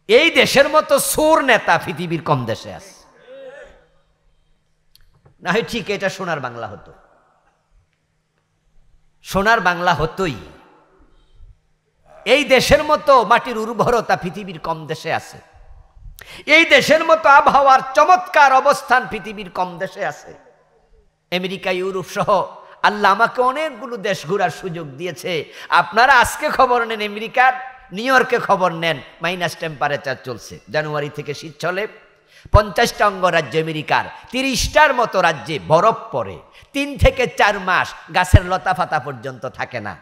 এই দেশের মতো সোর নেতা পৃথিবীর কম দেশে আছে। না হয় ঠিক এটা সোনার বাংলা হতো, সোনার বাংলা হতোই। এই দেশের মতো মাটির উর্বরতা পৃথিবীর কম দেশে আছে, এই দেশের মতো আবহাওয়ার চমৎকার অবস্থান পৃথিবীর কম দেশে আছে। আমেরিকা, ইউরোপ সহ আল্লাহ আমাকে অনেকগুলো দেশ ঘোরার সুযোগ দিয়েছে। আপনারা আজকে খবর নেন, আমেরিকার নিউ ইয়র্কে খবর নেন, মাইনাস টেম্পারেচার চলছে, জানুয়ারি থেকে শীত চলে। 50টা অঙ্গরাজ্য আমেরিকার, 30টার মতো রাজ্যে বরফ পড়ে। 3 থেকে 4 মাস গাছের লতা ফাতা পর্যন্ত থাকে না,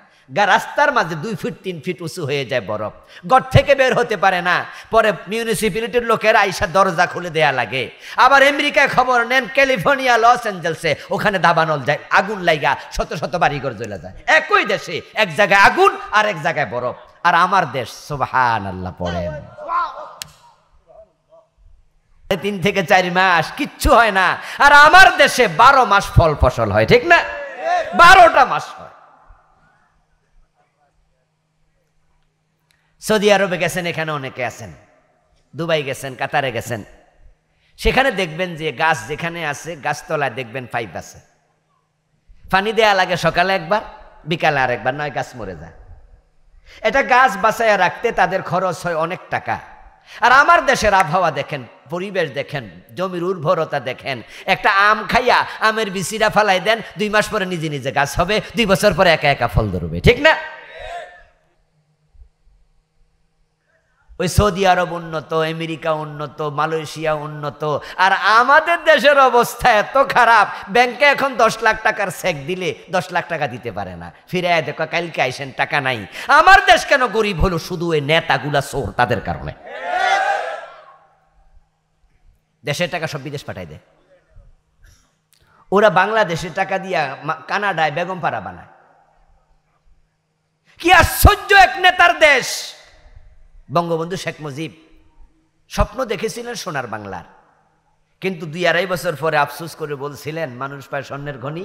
রাস্তার মাঝে 2 ফিট 3 ফিট উঁচু হয়ে যায় বরফ, ঘর থেকে বের হতে পারে না। পরে মিউনিসিপ্যালিটির লোকেরা আইসা দরজা খুলে দেয়া লাগে। আবার আমেরিকায় খবর নেন, ক্যালিফোর্নিয়া, লস অ্যাঞ্জেলসে ওখানে দাবানল যায়, আগুন লাইগা শত শত বাড়িঘর জ্বলে যায়। একই দেশে এক জায়গায় আগুন আর এক জায়গায় বরফ। আর আমার দেশ, সুবহানাল্লাহ পড়েন, 3 থেকে 4 মাস কিচ্ছু হয় না। আর আমার দেশে 12 মাস ফল ফসল হয়, ঠিক না? 12টা মাস হয়। সৌদি আরবে গেছেন, এখানে অনেকে আছেন, দুবাই গেছেন, কাতারে গেছেন, সেখানে দেখবেন যে গাছ যেখানে আছে গাছতলায় দেখবেন পাইপ আছে, পানি দেয়া লাগে সকালে একবার, বিকালে আর একবার, নয় গাছ মরে যায়। এটা গাছ বাঁচাইয়া রাখতে তাদের খরচ হয় অনেক টাকা। আর আমার দেশের আবহাওয়া দেখেন, পরিবেশ দেখেন, জমির উর্বরতা দেখেন। একটা আম খাইয়া আমের বিচিরা ফালাই দেন, 2 মাস পরে নিজে নিজে গাছ হবে, 2 বছর পরে একা একা ফল ধরবে, ঠিক না? ওই সৌদি আরব উন্নত, আমেরিকা উন্নত, মালয়েশিয়া উন্নত, আর আমাদের দেশের অবস্থা এত খারাপ, ব্যাংকে এখন 10 লাখ টাকার চেক দিলে 10 লাখ টাকা দিতে পারে না। ফিরে দেখো কালকে আইসেন, টাকা নাই। আমার দেশ কেন গরিব হলো? শুধু ওই নেতাগুলা চোর, তাদের কারণে। দেশের টাকা সব বিদেশ পাঠাই দেয়, ওরা বাংলাদেশের টাকা দিয়া কানাডায় বেগমপাড়া বানায়। কি আশ্চর্য এক নেতার দেশ! বঙ্গবন্ধু শেখ মুজিব স্বপ্ন দেখেছিলেন সোনার বাংলার, কিন্তু 2-2.5 বছর পরে আফসোস করে বলছিলেন, মানুষ পায় স্বর্ণের খনি,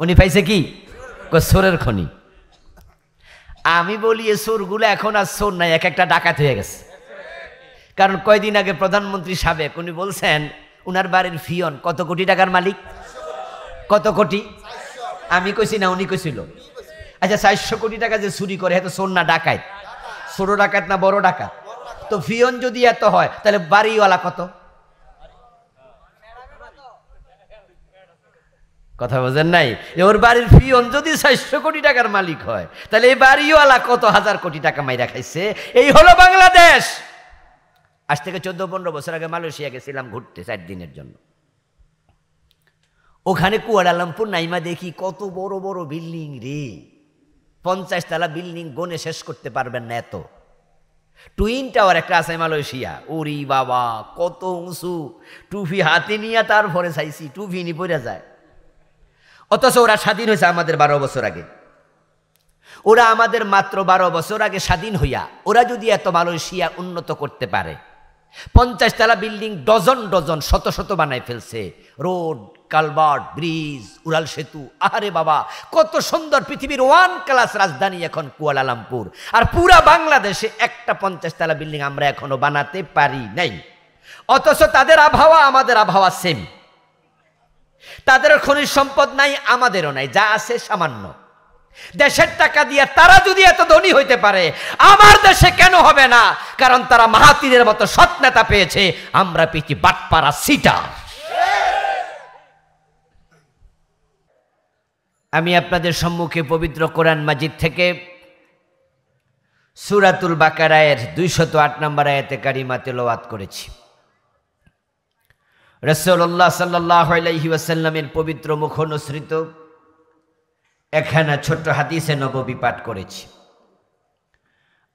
উনি পাইছে কি? সোরের খনি। আমি বলি এ চোরগুলো এখন আর চোর নাই, এক একটা ডাকাত হয়ে গেছে। কারণ কয়দিন আগে প্রধানমন্ত্রী সাবেক উনি বলছেন উনার বাড়ির ফিয়ন কত কোটি টাকার মালিক। কত কোটি? আমি কইছি না, উনি কইছিল। আচ্ছা, 400 কোটি টাকা যে চুরি করে, এত চোর না ডাকাত? ছোট ডাকাত না বড় ডাকাত? তো ফিয়ন যদি এত হয়, তাহলে বাড়িওয়ালা কত? কথা বোঝেন নাই? ওর বাড়ির ফিয়ন যদি 400 কোটি টাকার মালিক হয়, তাহলে এই বাড়িওয়ালা কত হাজার কোটি টাকা মাইরা খাইছে। এই হলো বাংলাদেশ। আজ থেকে 14-15 বছর আগে মালয়েশিয়া গেছিলাম ঘুরতে 4 দিনের জন্য। ওখানে কুয়ালালামপুর নাইমা দেখি কত বড় বড় বিল্ডিং রে, 50 তলা বিল্ডিং, গনে শেষ করতে পারবেন না এত। টুইন টাওয়ার একটা আছে মালয়েশিয়া, ওরি বাবা কত উঁচু, টুপি হাতে নিয়ে তারপরে চাইছি, টুপি নি পড়ে যায়। অথচ ওরা স্বাধীন হয়েছে আমাদের 12 বছর আগে। ওরা আমাদের মাত্র 12 বছর আগে স্বাধীন হইয়া ওরা যদি এত মালয়েশিয়া উন্নত করতে পারে, 50 তলা বিল্ডিং ডজন ডজন শত শত বানায় ফেলছে, রোড, কালভার্ট, ব্রিজ, উড়াল সেতু। আরে বাবা কত সুন্দর! পৃথিবীর 1 ক্লাস রাজধানী এখন কুয়ালালামপুর। আর পুরা বাংলাদেশে একটা 50 তলা বিল্ডিং আমরা এখনো বানাতে পারি নাই। অথচ তাদের আবহাওয়া আমাদের আবহাওয়া সেম, তাদের খনিজ সম্পদ নাই, আমাদেরও নাই, যা আছে সামান্য। দেশের টাকা দিয়ে তারা যদি এত ধনী হইতে পারে, আমার দেশে কেন হবে না? কারণ তারা মাহাতিরের মতো সৎ নেতা পেয়েছে, আমরা পেয়েছি বাটপাড়া সিটার। আমি আপনাদের সম্মুখে পবিত্র কোরআন মাজিদ থেকে সূরাতুল বাকারায়ের 208 নম্বর আয়াতে কারিমা তেলাওয়াত করেছি। রাসূলুল্লাহ সাল্লাল্লাহু আলাইহি ওয়াসাল্লামের পবিত্র মুখ অনুসৃত একখানা ছোট্ট হাদিসে নববী পাঠ করেছি।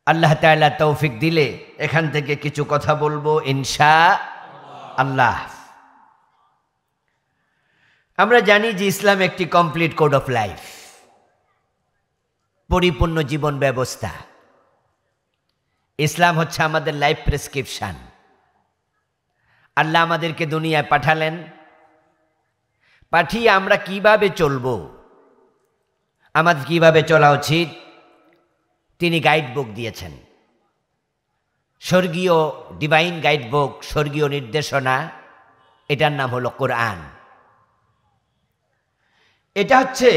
আল্লাহ তাআলা তৌফিক দিলে এখান থেকে কিছু কথা বলবো ইনশাআল্লাহ। আমরা জানি যে ইসলাম একটি কমপ্লিট কোড অফ লাইফ, পরিপূর্ণ জীবন ব্যবস্থা। ইসলাম হচ্ছে আমাদের লাইফ প্রেসক্রিপশন। আল্লাহ আমাদেরকে দুনিয়ায় পাঠালেন, পাঠিয়ে আমরা কিভাবে চলবো, আমাদের কিভাবে চলা উচিত, তিনি গাইড বুক দিয়েছেন। স্বর্গীয় ডিভাইন গাইড বুক, স্বর্গীয় নির্দেশনা, এটার নাম হলো কোরআন। এটা হচ্ছে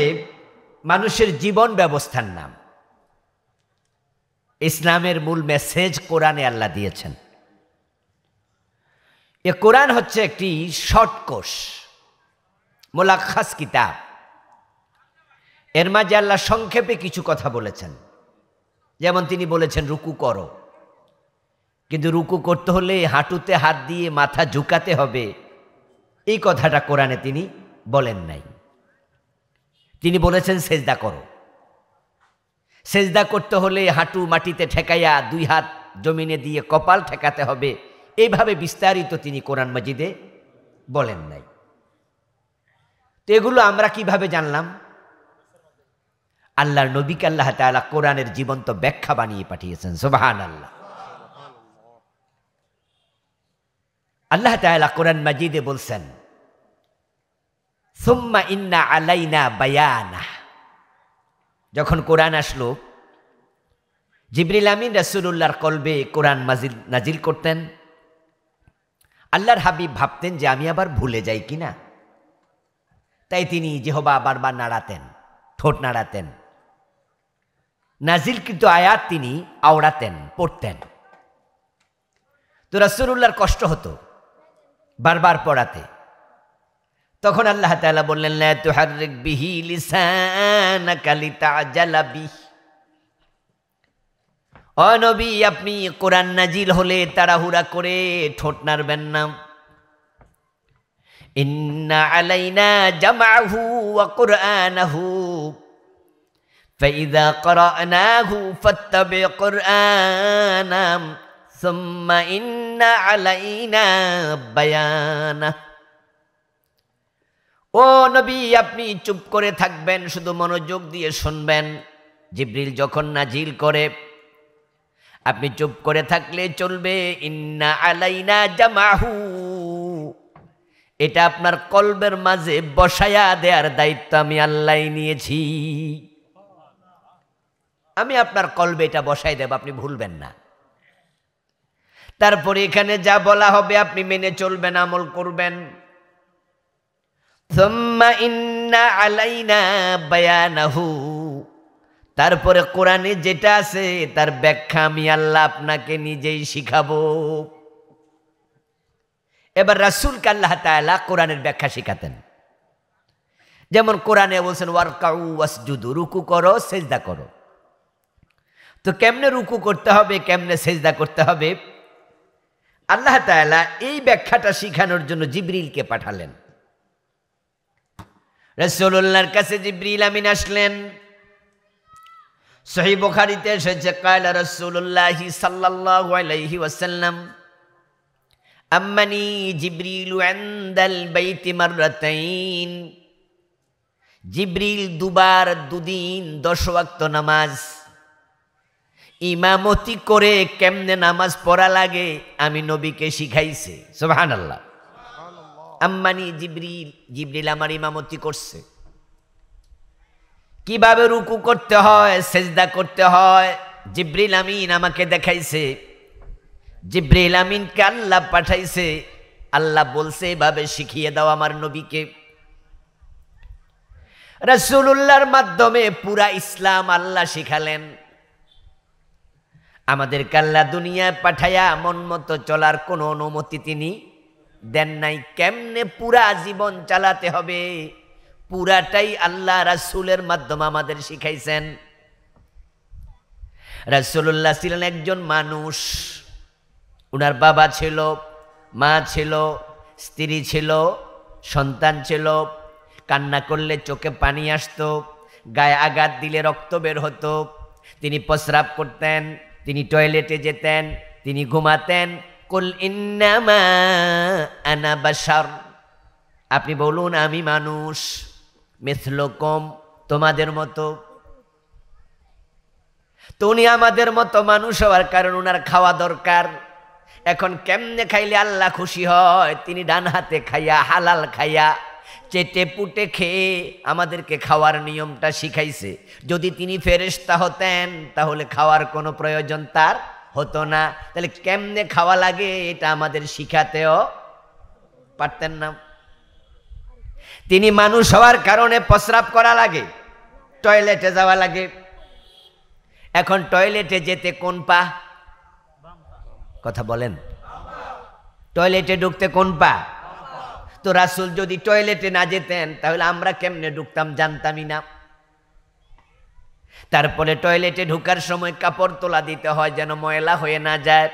মানুষের জীবন ব্যবস্থার নাম। ইসলামের মূল মেসেজ কোরআনে আল্লাহ দিয়েছেন। এ কোরআন হচ্ছে একটি শর্ট কোর্স, মোলাক্খাস কিতাব। এর মাঝে আল্লাহ সংক্ষেপে কিছু কথা বলেছেন। যেমন তিনি বলেছেন রুকু করো, কিন্তু রুকু করতে হলে হাঁটুতে হাত দিয়ে মাথা ঝুঁকাতে হবে, এই কথাটা কোরআনে তিনি বলেন নাই। তিনি বলেছেন সেজদা করো। সেজদা করতে হলে হাঁটু মাটিতে ঠেকাইয়া দুই হাত জমিনে দিয়ে কপাল ঠেকাতে হবে, এইভাবে বিস্তারিত তিনি কোরআন মাজিদে বলেন নাই। তো এগুলো আমরা কিভাবে জানলাম? আল্লাহর নবীকে আল্লাহ তাআলা কোরআনের জীবন্ত ব্যাখ্যা বানিয়ে পাঠিয়েছেন। সুবহানাল্লাহ। আল্লাহ তাআলা কোরআন মাজিদে বলছেন সুম্মা ইন্না আলাইনা বায়ানা। যখন কোরআন আসলো, জিবরিল আমিন রাসূলুল্লাহর কলবে কোরআন নাজিল করতেন। আল্লাহর হাবিব ভাবতেন যে আমি আবার ভুলে যাই কিনা, তাই তিনি জিহবা বারবার নাড়াতেন, ঠোঁট নাড়াতেন, নাজিলকৃত আয়াত তিনি আওড়াতেন, পড়তেন। তো রাসূলুল্লাহর কষ্ট হতো বারবার পড়াতে। তখন আল্লাহ তাআলা বললেন লা তুহাররিক বিহি লিসানাকা লিতাজালা বিহি। ও নবী, আপনি কোরআন নাজিল হলে তাড়াহুড়া করে ঠোঁট নাড়বেন না। ইন্না আলাইনা জামআহু ওয়া কুরআনাহু ফাইযা ক্বরানাহু ফাত্তাবি কুরআনা সুম্মা ইন্না আলাইনা বায়ানা। ও নবী, আপনি চুপ করে থাকবেন, শুধু মনোযোগ দিয়ে শুনবেন। জিবরিল যখন নাজিল করে আপনি চুপ করে থাকলে চলবে। ইন্না আলাইনা জামাহু, এটা আপনার কলবের মাঝে বসায়া দেওয়ার দায়িত্ব আমি আল্লাহ নিয়েছি। আমি আপনার কলবে এটা বসাই দেব, আপনি ভুলবেন না। তারপরে এখানে যা বলা হবে আপনি মেনে চলবেন, আমল করবেন। সুম্মা ইন্না আলাইনা বায়ানাহু, তারপরে কোরআনে যেটা আছে তার ব্যাখ্যা আমি আল্লাহ আপনাকে নিজেই শিখাবো। এবার রাসূলকে আল্লাহ তাআলা কোরআনের ব্যাখ্যা শিখাতেন। যেমন কোরআনে বলছেন ওয়ারকাউ ওয়াসজুদু, রুকু করো, সেজদা করো। তো কেমনে রুকু করতে হবে, কেমনে সেজদা করতে হবে, আল্লাহ তাআলা এই ব্যাখ্যাটা শিখানোর জন্য জিবরিলকে পাঠালেন। রাসূলুল্লাহর কাছে জিবরিল আমিন আসলেন। সহিহ বুখারীতে এসেছে ক্বালা রাসূলুল্লাহি সাল্লাল্লাহু আলাইহি ওয়াসাল্লাম আম্মানি জিবরিলু ইনদাল বাইতি মাররাতাইন। জিবরিল দুবার, দুদিন 10 ওয়াক্ত নামাজ ইমামতি করে কেমনে নামাজ পড়া লাগে আমি নবীকে শিখাইছে। সুবহানাল্লাহ। আম্মানি জিবরিল, জিবরিল আমার ইমামতি করছে। কিভাবে রুকু করতে হয়, সেজদা করতে হয়, জিবরিল আমিন আমাকে দেখাইছে। জিবরিল আমিনকে আল্লাহ পাঠাইছে, আল্লাহ বলছে এভাবে শিখিয়ে দাও আমার নবীকে। রাসূলুল্লাহর মাধ্যমে পুরা ইসলাম আল্লাহ শিখালেন। আমাদেরকে আল্লাহ দুনিয়ায় পাঠাইয়া মন মতো চলার কোনো অনুমতি তিনি দেন নাই। কেমনে পুরা জীবন চালাতে হবে পুরাটাই আল্লাহ রাসূলের মাধ্যমে আমাদের শিখাইছেন। রাসূলুল্লাহ ছিলেন একজন মানুষ। উনার বাবা ছিল, মা ছিল, স্ত্রী ছিল, সন্তান ছিল। কান্না করলে চোখে পানি আসতো, গায়ে আঘাত দিলে রক্ত বের হতো। তিনি প্রস্রাব করতেন, তিনি টয়লেটে যেতেন, তিনি ঘুমাতেন। কুল ইন্নামা আনা বাশার, আপনি বলুন আমি মানুষ, মিথলুকুম, তোমাদের মতো। তো উনি আমাদের মতো মানুষ হওয়ার কারণ উনার খাওয়া দরকার। এখন কেমনে খাইলে আল্লাহ খুশি হয়, তিনি ডান হাতে খাইয়া, হালাল খাইয়া, চেটে পুটে খেয়ে আমাদেরকে খাওয়ার নিয়মটা শিখাইছে। যদি তিনি ফেরেশতা হতেন তাহলে খাওয়ার কোনো প্রয়োজন তার হতো না। তাহলে কেমনে খাওয়া লাগে এটা আমাদের শিখাতেও পারতেন না। তিনি মানুষ হওয়ার কারণে প্রস্রাব করা লাগে, টয়লেটে যাওয়া লাগে। এখন টয়লেটে যেতে কোন পা? কথা বলেন। টয়লেটে ঢুকতে কোন পা? তো রাসূল যদি টয়লেটে না যেতেন তাহলে আমরা কেমনে ঢুকতাম? জানতামই না। তারপরে টয়লেটে ঢোকার সময় কাপড় তোলা দিতে হয় যেন ময়লা হয়ে না যায়।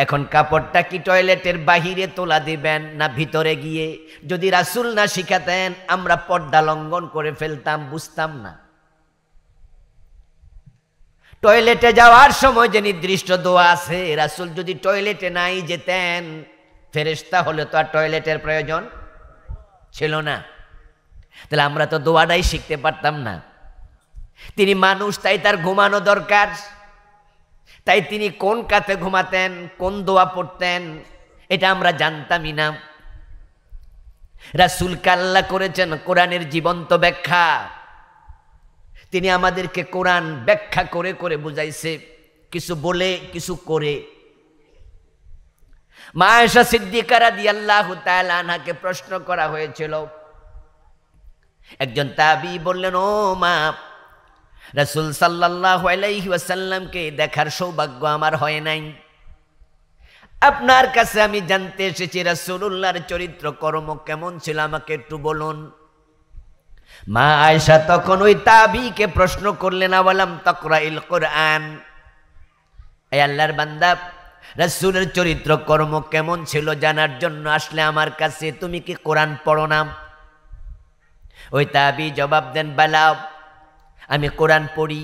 এখন কাপড়টা কি টয়লেটের বাহিরে তোলা দিবেন না ভিতরে গিয়ে? যদি রাসূল না শিখাতেন আমরা পর্দা লঙ্ঘন করে ফেলতাম, বুঝতাম না। টয়লেটে যাওয়ার সময় যে নির্দিষ্ট দোয়া আছে, রাসূল যদি টয়লেটে নাই যেতেন ফেরেশতা হলে তো আর টয়লেটের প্রয়োজন ছিল না। তাহলে আমরা তো দোয়াটাই শিখতে পারতাম না। তিনি মানুষ, তাই তার ঘুমানো দরকার। তাই তিনি কোন কাতে ঘুমাতেন, কোন দোয়া পড়তেন এটা আমরা জানতামই না। রাসূলকে আল্লাহ করেছেন কোরআনের জীবন্ত ব্যাখ্যা। তিনি আমাদেরকে কোরআন ব্যাখ্যা করে করে বুঝাইছে, কিছু বলে কিছু করে। মা আয়েশা সিদ্দিকা রাদিয়াল্লাহু তাআলা আনহাকে প্রশ্ন করা হয়েছিল। একজন তাবী বললেন, ও মা, রাসূল সাল্লাল্লাহু আলাইহি ওয়াসাল্লামকে দেখার সৌভাগ্য আমার হয় নাই। আপনার কাছে আমি জানতে এসেছি রাসূলুল্লাহর চরিত্র কর্ম কেমন ছিল, আমাকে একটু বলুন। মা আয়েশা তখন ওই তাবীকে প্রশ্ন করলেন, আওয়ালাম তাকরাইল কোরআন, এই আল্লাহর বান্দা, রাসূলের চরিত্র কর্ম কেমন ছিল জানার জন্য আসলে আমার কাছে, তুমি কি কোরআন পড়ো না? ওই তাবী জবাব দেন, বালা, আমি কোরআন পড়ি।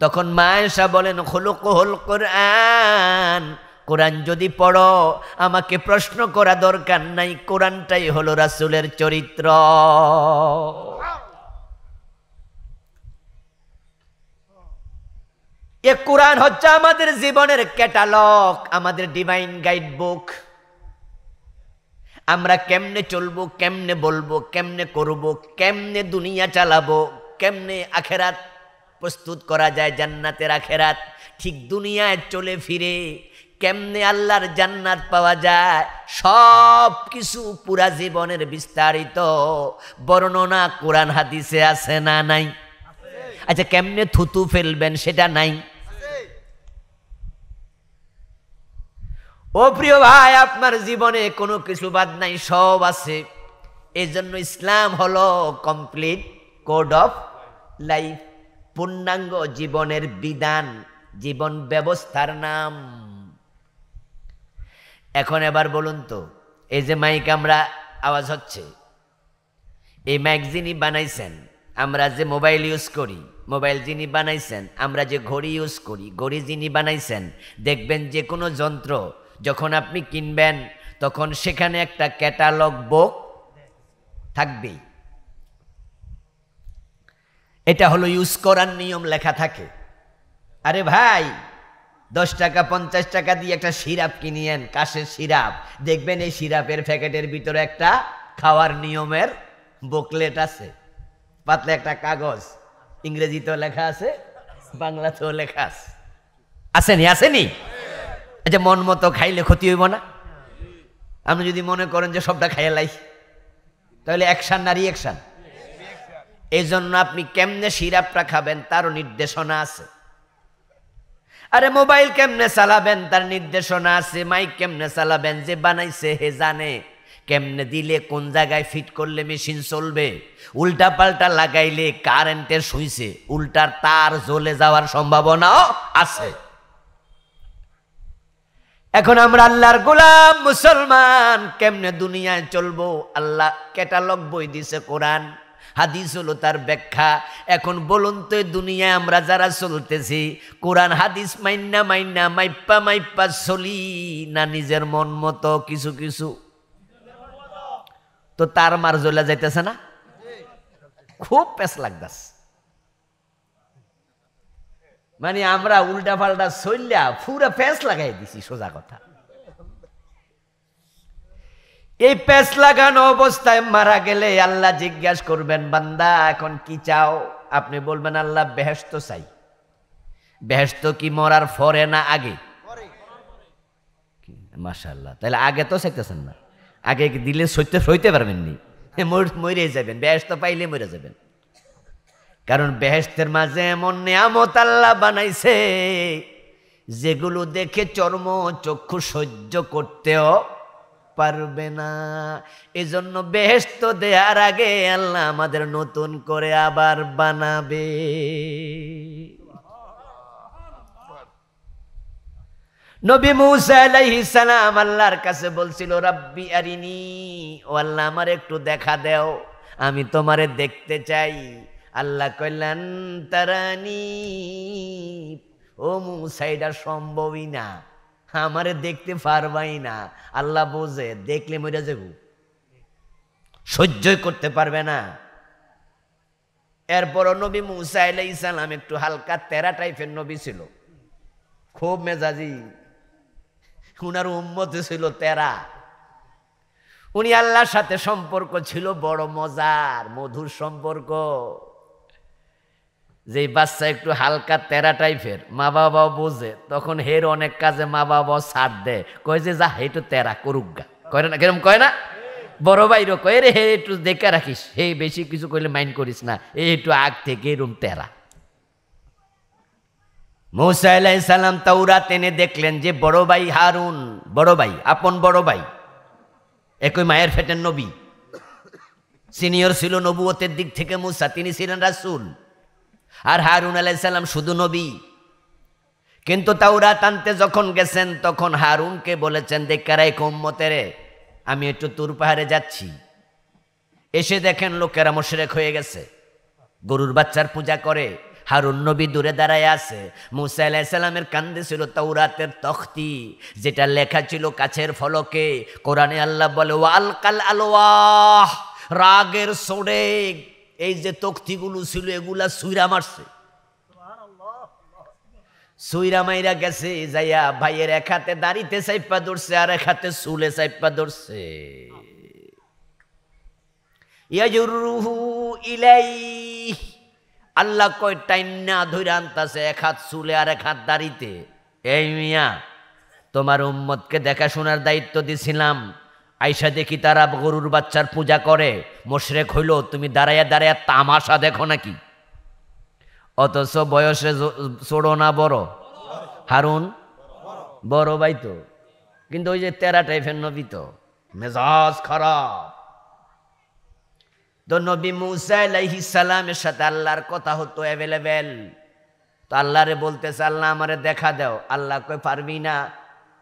তখন মা আয়েশা বলেন, খুলুকুল কোরআন, কোরআন যদি পড়ো আমাকে প্রশ্ন করা দরকার নাই, কোরআনটাই হলো রাসূলের চরিত্র। এ কোরআন হচ্ছে আমাদের জীবনের ক্যাটালগ, আমাদের ডিভাইন গাইড বুক। আমরা কেমনে চলবো, কেমনে বলবো, কেমনে করব, কেমনে দুনিয়া চালাবো, কেমনে আখেরাত প্রস্তুত করা যায়, জান্নাতের আখেরাত, ঠিক দুনিয়ায় চলে ফিরে কেমনে আল্লাহর জান্নাত পাওয়া যায়, সব কিছু পুরা জীবনের বিস্তারিত বর্ণনা কোরআন হাদিসে আছে না নাই? আচ্ছা, কেমনে থুতু ফেলবেন সেটা নাই? ও প্রিয় ভাই, আপনার জীবনে কোনো কিছু বাদ নাই, সব আছে। এই জন্য ইসলাম হলো কমপ্লিট কোড অফ লাইফ, পূর্ণাঙ্গ জীবনের বিধান, জীবন ব্যবস্থার নাম। এখন এবার বলুন তো, এই যে মাইক আমরা আওয়াজ হচ্ছে, এই মাইক যিনি বানাইছেন, আমরা যে মোবাইল ইউজ করি, মোবাইল যিনি বানাইছেন, আমরা যে ঘড়ি ইউজ করি, ঘড়ি যিনি বানাইছেন, দেখবেন যে কোনো যন্ত্র যখন আপনি কিনবেন তখন সেখানে একটা ক্যাটালগ বুক থাকবেই। এটা হলো ইউজ করার নিয়ম, লেখা থাকে। আরে ভাই, 10 টাকা 50 টাকা দিয়ে একটা সিরাপ কিনিয়েন, কাশের সিরাপ, দেখবেন এই সিরাপের প্যাকেটের ভিতরে একটা খাওয়ার নিয়মের বুকলেট আছে, পাতলা একটা কাগজ, ইংরেজিতেও লেখা আছে, বাংলাতেও লেখা আছে। আসেনি? আসেনি? আচ্ছা, মন মতো খাইলে ক্ষতি হইব না? আপনি যদি মনে করেন যে সবটা খাইয়া লাই, তাহলে অ্যাকশন না রিঅ্যাকশন? এই জন্য আপনি কেমনে সিরাপটা খাবেন তারও নির্দেশনা আছে। আরে মোবাইল কেমনে চালাবেন তার নির্দেশনা আছে। মাইক কেমনে চালাবেন যে বানাইছে হে জানে, কেমনে দিলে কোন জায়গায় ফিট করলে মেশিন চলবে। উল্টা পাল্টা লাগাইলে কারেন্টের সুইচে উল্টার তার জ্বলে যাওয়ার সম্ভাবনাও আছে। এখন আমরা আল্লাহর গোলাম মুসলমান, কেমনে দুনিয়ায় চলবো? আল্লাহ ক্যাটালগ বই দিছে কোরআন, হাদিস হলো তার ব্যাখ্যা। এখন বলুন তো, দুনিয়ায় আমরা যারা চলতেছি, কোরআন হাদিস মাইন্না মাইন্না মাইপ্পা মাইপ্পা চলি না নিজের মন মতো কিছু কিছু? তো তার মার জ্বলে যাইতেছে না? খুব পেস লাগতেছে। মানে আমরা উল্টা পাল্টা চললা পুরা পেস লাগাই দিছি, সোজা কথা। এই পেস লাগানো অবস্থায় মারা গেলে আল্লাহ জিজ্ঞাসা করবেন, বান্দা এখন কি চাও? আপনি বলবেন, আল্লাহ বেহেশত চাই। বেহেশত কি মরার পরে না আগে? মাশাআল্লাহ, তাহলে আগে তো চাইতেছেন না, আগে দিলে সইতে পারবেন নি, মরে যাবেন, বেহেশত পাইলে মরে যাবেন। কারণ বেহেশতের মাঝে এমন নিয়ামত আল্লাহ বানাইছে যেগুলো দেখে চর্ম চক্ষু সহ্য করতেও পারবে না। এজন্য বেহেশত দেওয়ার আগে আল্লাহ আমাদের নতুন করে আবার বানাবে। নবী মূসা আলাইহিস সালাম আল্লাহর কাছে বলছিল, রাব্বি আরিনি, ও আল্লাহ আমার একটু দেখা দাও, আমি তোমারে দেখতে চাই। আল্লাহ কইলেন তারানি, ও মূসা এটা সম্ভবই না, আমারে দেখতে পারবাই না। আল্লাহ বোঝে দেখলে মরে যাব, সহ্যই করতে পারবে না। এরপরও নবী মূসা আলাইহিস সালাম একটু হালকা তেরা টাইপের নবী ছিল, খুব মেজাজি, উনার উম্মত ছিল তেরা। উনি আল্লাহর সাথে সম্পর্ক ছিল বড় মজার, মধুর সম্পর্ক। যে বাচ্চা একটু হালকা তেরা টাইপের, মা বাবাও বোঝে, তখন হের অনেক কাজে মা বাবাও ছাড় দেয়, কয় যে যা একটু তেরা করুক গা, কয় না, কেরম কয় না? বড় ভাইরও কয় রে হে একটু দেখে রাখিস, হে বেশি কিছু কইলে মাইন্ড করিস না, এই একটু আগ থেকে এরম তেরা। মূসা আলাইহিস সালাম তাওরাত এনে দেখলেন যে বড় ভাই হারুন, বড় ভাই, আপন বড় ভাই, একই মায়ের ফেটের নবী, সিনিয়র ছিল নবুয়তের দিক থেকে মূসা, তিনি ছিলেন রাসূল, আর হারুন আলাইহিস সালাম শুধু নবী। কিন্তু তাওরাত আনতে যখন গেছেন তখন হারুনকে বলেছেন, দেখারাই উম্মতেরে, আমি একটু তুর পাহাড়ে যাচ্ছি। এসে দেখেন লোকেরা মুশরিক হয়ে গেছে, গরুর বাচ্চার পূজা করে। হারুন নবী দূরে দাঁড়ায় আছে। মূসা আলাইহিস সালামের কান্দে ছিল তাওরাতের তখতি, যেটা লেখা ছিল কাছের ফলকে। কোরআনে আল্লাহ বলে, ওয়ালকাল আলওয়াহ, রাগের সোড়ে এই যে তখতিগুলো ছিল এগুলা সুইরা মারছে, সুইরা মাইরা গেছে, যাইয়া ভাইয়ের এক হাতে দাড়িতে চাইপা ধরছে, আর এক হাতে চুলে চাইপা ধরছে। ইয়াজুরুহু ইলাইহি, আল্লাহ কয় টাইন্না ধইরা আনতাছে, এক হাত চুলে আর এক হাত দাড়িতে। এই মিয়া, তোমার উম্মতকে দেখাশোনার দায়িত্ব দিছিলাম, আইসা দেখি তারা গরুর বাচ্চার পূজা করে, মুশরিক হইল, তুমি দাঁড়াইয়া দাঁড়াইয়া তামাশা দেখো নাকি? অথচ বয়সে ছোট না বড়? হারুন বড় ভাই তো, কিন্তু ওই যে তেরা টাইপের নবী তো, মেজাজ খারাপ। তো নবী মূসা আলাইহিস সালামের সাথে আল্লাহর কথা হতো অ্যাভেলেবেল। তো আল্লাহরে বলতেছে, আল্লাহ আমারে দেখা দাও। আল্লাহ কই পারবি না।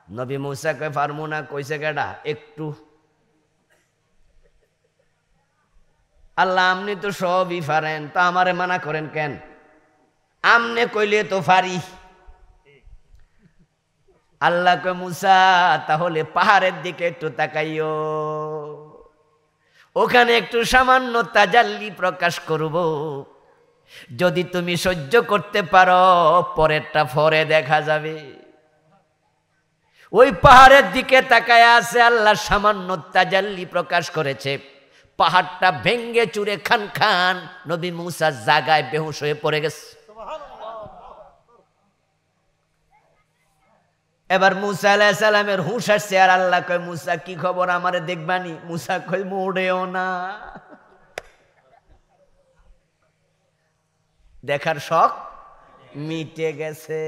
নবী মূসা কই পারবো না। কইছে কেডা? একটু। আল্লাহ আমনি তো সবই পারেন, তা আমারে মানা করেন কেন? আমনে কইলে তো পারি। আল্লাহ কই, মূসা তাহলে পাহাড়ের দিকে একটু তাকাইও, ওখানে একটু সামান্য তাজাল্লি প্রকাশ করব, যদি তুমি সহ্য করতে পারো পরেরটা পরে দেখা যাবে। ওই পাহাড়ের দিকে তাকায় আছে, আল্লাহ সামান্য তাজাল্লি প্রকাশ করেছে, পাহাড়টা ভেঙ্গে চুরে খান খান নবী মূসা জায়গায় বেহুশ হয়ে পড়ে গেছে। এবার মূসা আলাইহিস সালামের হুঁশ আসছে, আর আল্লাহ কয়, মূসা কি খবর, আমারে দেখবানি? মূসা কয়, মোড়েও না, দেখার শখ মিটে গেছে।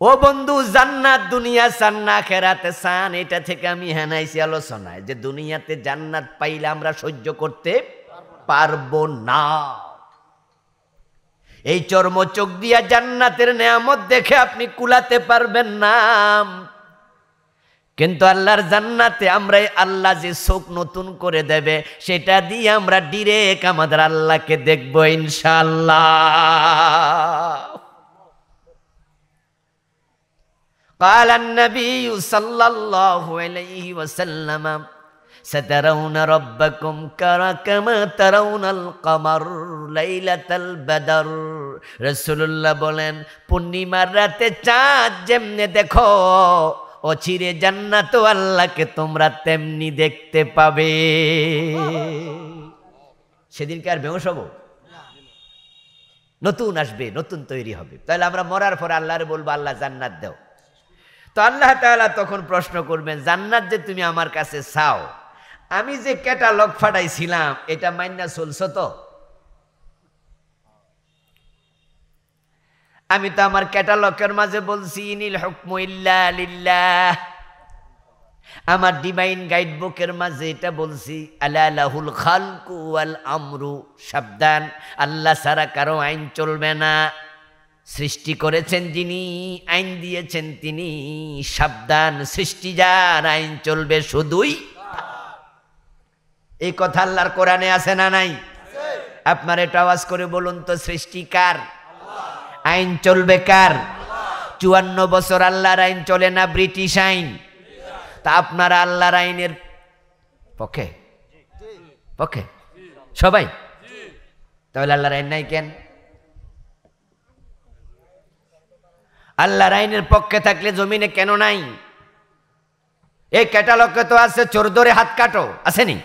ও বন্ধু, জান্নাত দুনিয়া চান না আখিরাতে চান, এটা থেকে আমি হেনাইছি আলোচনায় যে দুনিয়াতে জান্নাত পাইলে আমরা সহ্য করতে পারবো না। এই চর্ম চোখ দিয়া জান্নাতের নেয়ামত দেখে আপনি কুলাতে পারবেন না। কিন্তু আল্লাহর জান্নাতে আমরা আল্লাহ যে চোখ নতুন করে দেবে, সেটা দিয়ে আমরা ডিরেক্ট আমাদের আল্লাহকে দেখবো ইনশাআল্লাহ। قال النبي صلى الله عليه وسلم سترون ربكم كما ترون القمر ليلة البدر। রাসূলুল্লাহ বলেন, পূর্ণিমার রাতে চাঁদ যেমনে দেখো, অচিরে জান্নাত আল্লাহকে তোমরা তেমনি দেখতে পাবে। সেদিনকে আর বেহুশ হব? নতুন আসবে, নতুন তৈরি হবে। তাহলে আমরা মরার পরে আল্লাহরে বলবো আল্লাহ জান্নাত দাও। তো আল্লাহ তাআলা তখন প্রশ্ন করবেন, জান্নাত যে তুমি আমার কাছে চাও, আমি যে ক্যাটালগ ফাটাইছিলাম এটা মাইন্না চলছ তো? আমি তো আমার ক্যাটালগের মাঝে বলছি ইনিল হুকমু ইল্লা লিল্লাহ, আমার ডিভাইন গাইড বুকের মাঝে এটা বলছি আলা লাহুল খালকু ওয়াল আমরু, সাবধান আল্লাহ ছাড়া কারো আইন চলবে না। সৃষ্টি করেছেন যিনি, আইন দিয়েছেন তিনি, সাবধান সৃষ্টি যার আইন চলবে শুধুই। এই কথা আল্লাহর কোরআনে আছে না নাই? আপনার এটা আওয়াজ করে বলুন তো, সৃষ্টি কার? আইন চলবে কার? 54 বছর আল্লাহর আইন চলে না ব্রিটিশ আইন? তা আপনারা আল্লাহর আইনের পক্ষে পক্ষে সবাই? তাহলে আল্লাহর আইন নাই কেন? আল্লাহর আইনের পক্ষে থাকলে জমিনে কেন নাই? এই ক্যাটালগে তো আছে চোর ধরে হাত কাটো, আসেনি?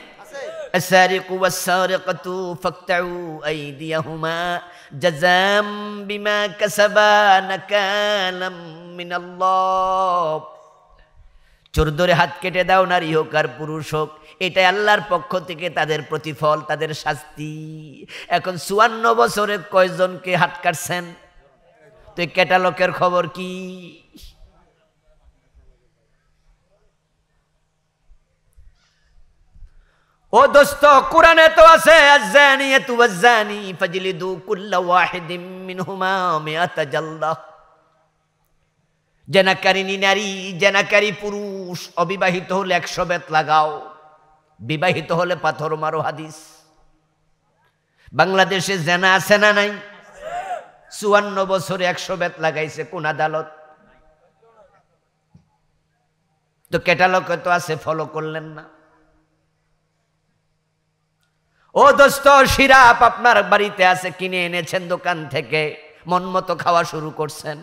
السارق والسارقة فاقطعوا أيديهما جزاء بما كسبا نكالا من الله। চোর ধরে হাত কেটে দাও, নারী হোক আর পুরুষ হোক, এটাই আল্লাহর পক্ষ থেকে তাদের প্রতিফল, তাদের শাস্তি। এখন 54 বছরে কয়জনকে হাত কাটছেন? তো এই ক্যাটালগের খবর কি? ও দোস্ত, কোরআনে তো আছে আয-যানিয়াতু ওয়াজ-যানি ফাজলিদু কুল্লা ওয়াহিদিম মিনহুমা মিআতা জালদাহ। জেনাকারিনী নারী, জেনাকারী পুরুষ অবিবাহিত হলে 100 বেত লাগাও, বিবাহিত হলে পাথর মারো, হাদিস। বাংলাদেশে জেনা আছে না নাই? 54 বছরে 100 বেত লাগাইছে কোন আদালত? তো ক্যাটালগে তো আছে, ফলো করলেন না। ও দোস্ত, সিরাপ আপনার বাড়িতে আছে, কিনে এনেছেন দোকান থেকে, মন মতো খাওয়া শুরু করছেন।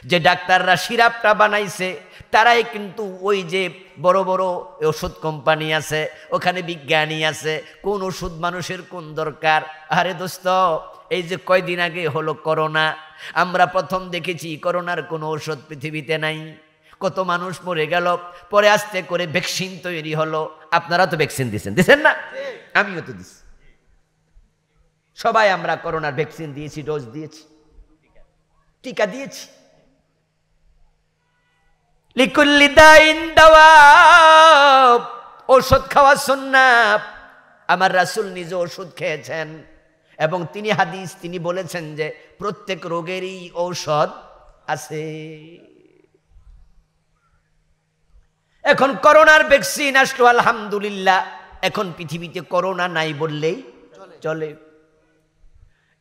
যে ডাক্তাররা সিরাপটা বানাইছে তারাই কিন্তু ওই যে বড় বড় ওষুধ কোম্পানি আছে, ওখানে বিজ্ঞানী আছে, কোন ওষুধ মানুষের কোন দরকার। আরে দোস্ত, এই যে কয়দিন আগে হলো করোনা, আমরা প্রথম দেখেছি করোনার কোনো ওষুধ পৃথিবীতে নাই, কত মানুষ মরে গেল, পরে আস্তে করে ভ্যাকসিন তৈরি হলো। আপনারা তো ভ্যাকসিন দিচ্ছেন না? আমিও তো দিচ্ছি, সবাই আমরা করোনার ভ্যাকসিন দিয়েছি, ডোজ দিয়েছি, টিকা দিয়েছি। লিকুল্লি দাইন দাওয়া, ওষুধ খাওয়া সুন্নাত। আমার রাসূল নিজে ওষুধ খেয়েছেন এবং তিনি হাদিস, তিনি বলেছেন যে প্রত্যেক রোগেরই ঔষধ আছে। এখন করোনার ভ্যাকসিন আসলো, আলহামদুলিল্লাহ। এখন পৃথিবীতে করোনা নাই বললেই চলে।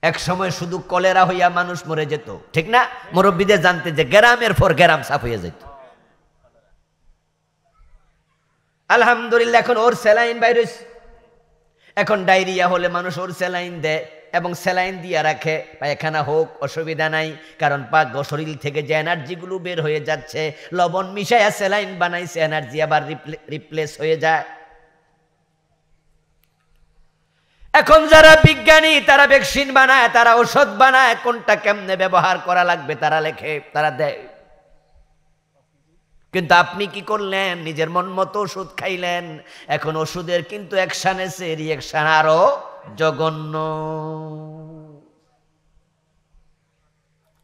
এক সময় শুধু কলেরা হইয়া মানুষ মরে যেত, ঠিক না? মুরব্বীদের জানতে যে গ্রামের পর গ্রাম সাফ হয়ে যেত। আলহামদুলিল্লাহ এখন ওর স্যালাইন ভাইরাস। এখন ডায়রিয়া হলে মানুষ ওর স্যালাইন দেয় এবং স্যালাইন দিয়ে রাখে, পায়খানা হোক অসুবিধা নাই, কারণ শরীর থেকে যে এনার্জিগুলো বের হয়ে যাচ্ছে, লবণ মিশাইয়া স্যালাইন বানাইছে, এনার্জি আবার রিপ্লেস হয়ে যায়। এখন যারা বিজ্ঞানী তারা ভ্যাকসিন বানায়, তারা ওষুধ বানায়, কোনটা কেমনে ব্যবহার করা লাগবে তারা লেখে, তারা দেয়। কিন্তু আপনি কি করলেন? নিজের মন মতো ওষুধ খাইলেন। এখন ওষুধের কিন্তু অ্যাকশন এসে রিঅ্যাকশন আরো জঘন্য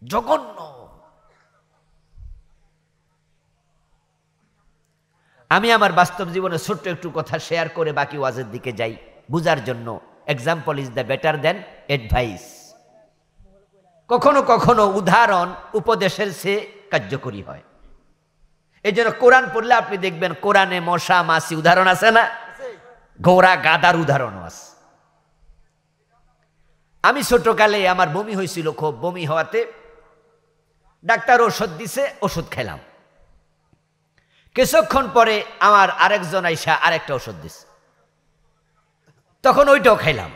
জঘন্য। আমি আমার বাস্তব জীবনে ছোট্ট একটু কথা শেয়ার করে বাকি ওয়াজের দিকে যাই বুঝার জন্য। Example is the better then advice. কখনো কখনো উদাহরণ উপদেশের চেয়ে কার্যকরী হয়। এই জন্য কোরআন পড়লে আপনি দেখবেন কোরআনে মশা মাছি উদাহরণ আছে না, ঘোড়া গাদার উদাহরণও আছে। আমি ছোটকালে আমার বমি হয়েছিল, খুব বমি হওয়াতে ডাক্তার ওষুধ দিছে, ওষুধ খেলাম। কিছুক্ষণ পরে আমার আরেকজন আইসা আরেকটা ওষুধ দিছে, তখন ওইটাও খাইলাম।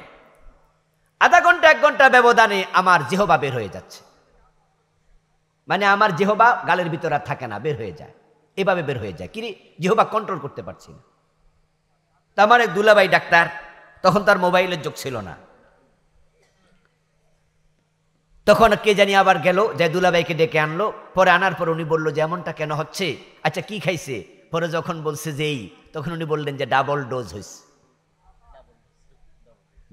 আধা ঘন্টা 1 ঘন্টা ব্যবধানে আমার জিহবা বের হয়ে যাচ্ছে, মানে আমার জিহবা গালের ভিতরে আর থাকে না, বের হয়ে যায়, এভাবে বের হয়ে যায়। কিরে জিহবা কন্ট্রোল করতে পারছি না। তা আমার এক দুলাভাই ডাক্তার, তখন তার মোবাইলের যোগ ছিল না, তখন কে জানি আবার গেল, যে দুলাভাইকে ডেকে আনলো। পরে আনার পর উনি বললো যে এমনটা কেন হচ্ছে, আচ্ছা কি খাইছে? পরে যখন বলছে যে এই, তখন উনি বললেন যে ডাবল ডোজ হয়েছে।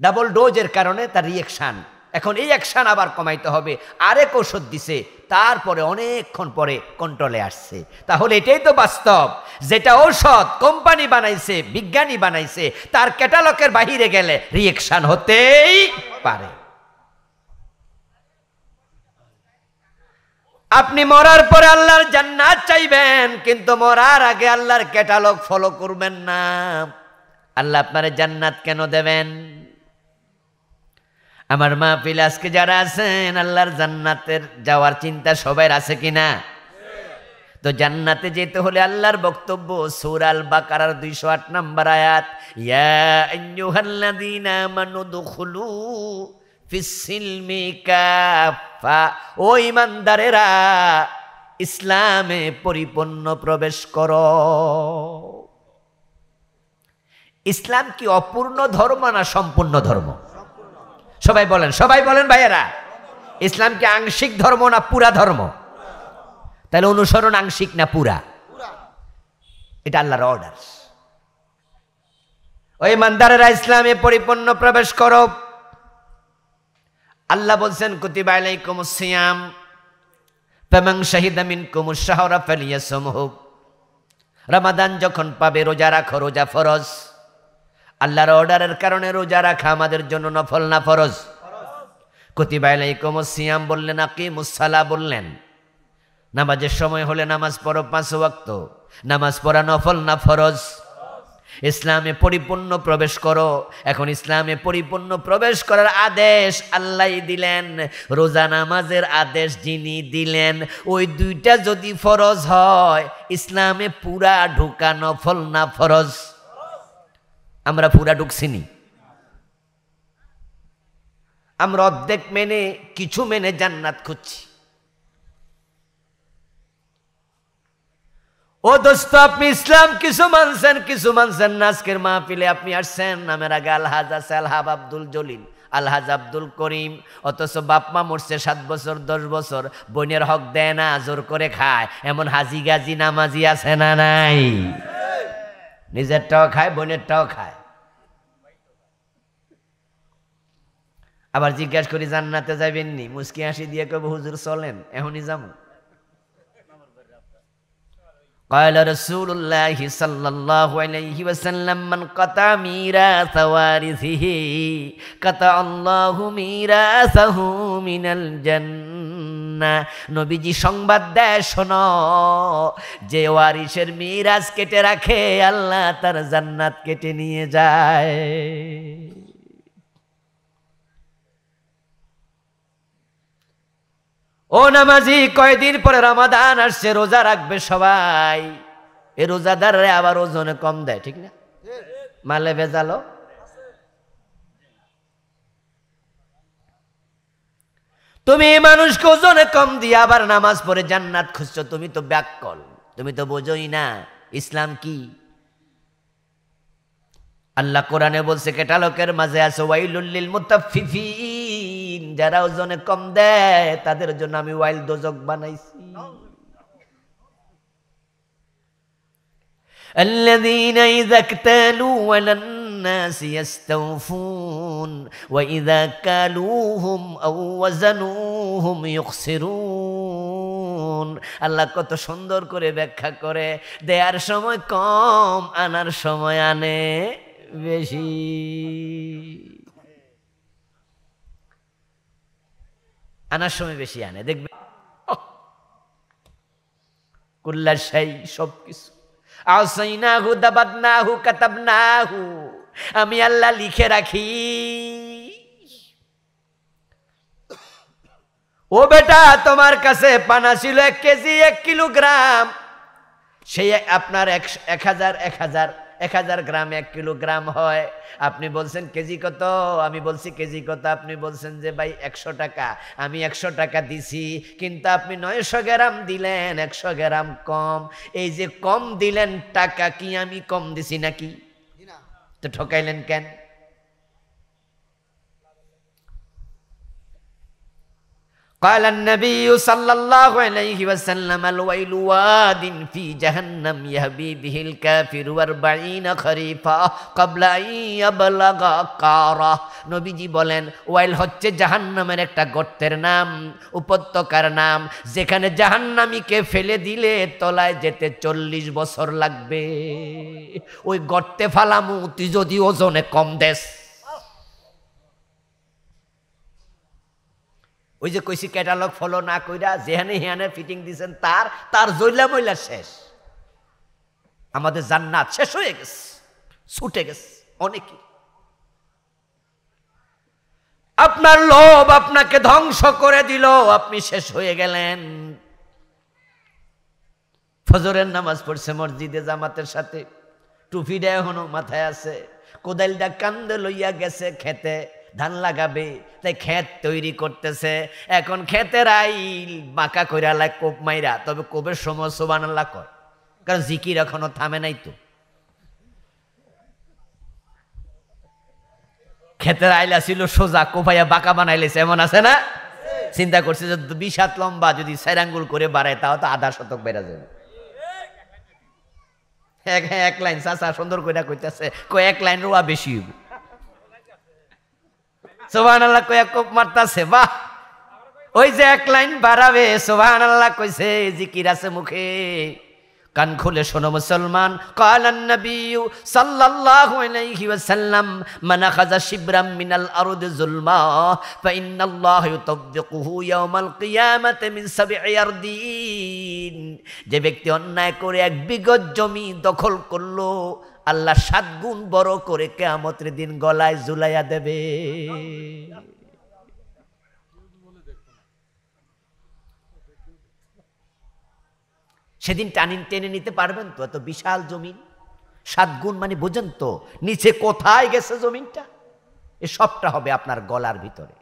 ডাবল ডোজের কারণে তার রিয়েকশন। এখন এই অ্যাকশন আবার কমাইতে হবে, আরেক ওষুধ দিছে, তারপরে অনেকক্ষণ পরে কন্ট্রোলে আসছে। তাহলে এটাই তো বাস্তব, যেটা ঔষধ কোম্পানি বানাইছে, বিজ্ঞানী বানাইছে, তার ক্যাটালগের বাহিরে গেলে রিয়েকশন হতেই পারে। আপনি মরার পরে আল্লাহর জান্নাত চাইবেন, কিন্তু মরার আগে আল্লাহর ক্যাটালগ ফলো করবেন না। আল্লাহ আপনারে জান্নাত কেন দেবেন? আমার মাহফিলে আজকে যারা আছেন, আল্লাহর জান্নাতের যাওয়ার চিন্তা সবার আছে কিনা? তো জান্নাতে যেতে হলে আল্লাহর বক্তব্য সূরা আল বাকারার 208 নম্বর আয়াত, ইয়া আইয়ুহাল্লাযীনা আমানু দুখুলু ফিস-সিলমি কাফা, ও ঈমানদারেরা ইসলামে পরিপূর্ণ প্রবেশ করো। ইসলাম কি অপূর্ণ ধর্ম না সম্পূর্ণ ধর্ম? সবাই বলেন, সবাই বলেন ভাইয়েরা, ইসলাম কি আংশিক ধর্ম না পুরা ধর্ম? তাহলে অনুসরণ আংশিক না পুরা? এটা আল্লাহর অর্ডার। ওই ইমানদারেরা ইসলামে পরিপূর্ণ প্রবেশ করো। আল্লাহ বলছেন কুতিবা আলাইকুমুস সিয়াম ফামান শাহিদা মিনকুমুশ শাহরা ফালিয়াসুমহু, রমাদান যখন পাবে রোজা রাখো, রোজা ফরজ। আল্লাহর অর্ডারের কারণে রোজা রাখা আমাদের জন্য নফল না ফরজ? কুতিবা আলাইকুমুস সিয়াম বললেন, আকিমুস সালাহ বললেন, নামাজের সময় হলে নামাজ পড়ো 5 ওয়াক্ত। নামাজ পড়া নফল না ফরজ? ইসলামে পরিপূর্ণ প্রবেশ করো। এখন ইসলামে পরিপূর্ণ প্রবেশ করার আদেশ আল্লাহই দিলেন, রোজা নামাজের আদেশ যিনি দিলেন, ওই দুইটা যদি ফরজ হয়, ইসলামে পুরা ঢোকা নফল না ফরজ? আমরা পুরা ঢুকছিনি, আমরা অর্ধেক মেনে কিছু মেনে জান্নাত খুঁজছি। ও দোস্ত, আপনি ইসলাম কিছু মানছেন না। আজকের মাহফিলে আপনি আসছেন, নামের আগে আলহাজ আছে, আলহাজ আব্দুল জলিল, আলহাজ আব্দুল করিম, অথচ বাপ মা মরছে 7 বছর 10 বছর, বোনের হক দেয় না, জোর করে খায়। এমন হাজি গাজি নামাজি আছে না নাই? নিজেরটাও খায়, বোনেরটাও খায়। আবার জিজ্ঞাসা করি জান্নাতে যাবেননি, মুস্কি হাসি দিয়ে কব হুজুর চলেন, এখনই যাবো। قال رسول الله صلى الله عليه وسلم من قطع ميراث وارثه قطع الله ميراثه من الجنة। নবীজি সংবাদ দেয়, শোনো, যে ওয়ারিসের মিরাজ কেটে রাখে, আল্লাহ তার জান্নাত কেটে নিয়ে যায়। ও নামাজি, কয়দিন পরে রমাদান আসছে, রোজা রাখবে সবাই। এ রোজাদাররা আবার ওজনে কম দেয়, ঠিক না? মালে ভেজালো। তুমি মানুষকে ওজনে কম দিয়ে আবার নামাজ পড়ে জান্নাত খুঁজছো, তুমি তো ব্যাককল, তুমি তো বোঝোই না ইসলাম কি। আল্লাহ কোরআনে বলছে, ক্যাটালগের মাঝে আছে ওয়াইলুল লিল মুতাফফিফিন, যারা ওজনে কম দেয় তাদের জন্য আমি ওয়াইল দোজক বানাইছি। الذين إذا اكتالوا على الناس يستوفون وإذا كالوهم أو وزنوهم يخسرون। আল্লাহ কত সুন্দর করে ব্যাখ্যা করে, দেয়ার সময় কম, আনার সময় আনে বেশি। আনার সময় বেশি আনে, দেখবে কুল্লা শাই, সবকিছু আসাইনাহু দাবাদনাহু কাতাবনাহু, আমি আল্লাহ লিখে রাখি। ও বেটা, তোমার কাছে পানা ছিল 1 কেজি 1 কিলোগ্রাম, সেই আপনার 1000 গ্রাম 1 কিলোগ্রাম হয়। আপনি বলছেন কেজি কত, আমি বলছি কেজি কত, আপনি বলছেন যে ভাই 100 টাকা, আমি 100 টাকা দিছি, কিন্তু আপনি 900 গ্রাম দিলেন, 100 গ্রাম কম। এই যে কম দিলেন টাকা, কি আমি কম দিছি নাকি? তো ঠকাইলেন কেন? قال النبي صلى الله عليه وسلم الويل واد في جهنم يهبي به الكافر 40 خريفا قبل أن يبلغ قارة নবীজি বলেন ওয়াইল হচ্ছে জাহান্নামের একটা গর্তের নাম, উপত্যকার নাম, যেখানে জাহান্নামীকে ফেলে দিলে তলায় যেতে 40 বছর লাগবে। ওই গর্তে ফালামু তুই যদি ওজনে কম দেশ। ওই যে কইছি ক্যাটালগ ফলো না কইরা যেখানে হেয়ানে ফিটিং দিয়েছেন তার জইলা মইলা শেষ। আমাদের জান্নাত শেষ হয়ে গেছে, ছুটে গেছে অনেকে। আপনার লোভ আপনাকে ধ্বংস করে দিল, আপনি শেষ হয়ে গেলেন। ফজরের নামাজ পড়ছে মসজিদে জামাতের সাথে, টুপিটা এখনো মাথায় আছে, কোদালটা কান্দে লইয়া গেছে খেতে ধান লাগাবে, তাই ক্ষেত তৈরি করতেছে। এখন ক্ষেতের আইল বাঁকা কইরা লাগ কোপ মাইরা, তবে কোপের সময় সুবহানাল্লাহ কয়, কারণ জিকির এখনো থামে নাই। তো ক্ষেতের আইলা ছিল সোজা, কোপাইয়া বাঁকা বানাইলেছে, এমন আছে না? চিন্তা করছে যে 20 হাত লম্বা যদি 4 আঙ্গুল করে বাড়ায় তাও তো আধা শতক বেড়া যাবে। এক লাইন চাচা সুন্দর কইরা কইতাছে, এক লাইন রোয়া বেশি হইব। সুবহানাল্লাহ কইয়া কোপ মারতাছে, বাহ! ওই যে এক লাইন বাড়াবে সুবহানাল্লাহ কইছে, জিকির আছে মুখে। কান খুলে শোনো মুসলমান, কালান নবী সাল্লাল্লাহু আলাইহি ওয়াসাল্লাম মান আখাযা শিবরাম মিনাল আরদি যুলমা ফাইন্নাল্লাহা ইউতাব্বিকুহু ইয়াওমাল কিয়ামাতি মিন 7 আরদিন। যে ব্যক্তি অন্যায় করে 1 বিঘত জমি দখল করলো, আল্লাহ 7 গুণ বড় করে কিয়ামতের দিন গলায় ঝুলাইয়া দেবে। সেদিন টেনে নিতে পারবেন তো? এত বিশাল জমিন, 7 গুণ মানে বুঝেন তো নিচে কোথায় গেছে জমিনটা? এ সবটা হবে আপনার গলার ভিতরে।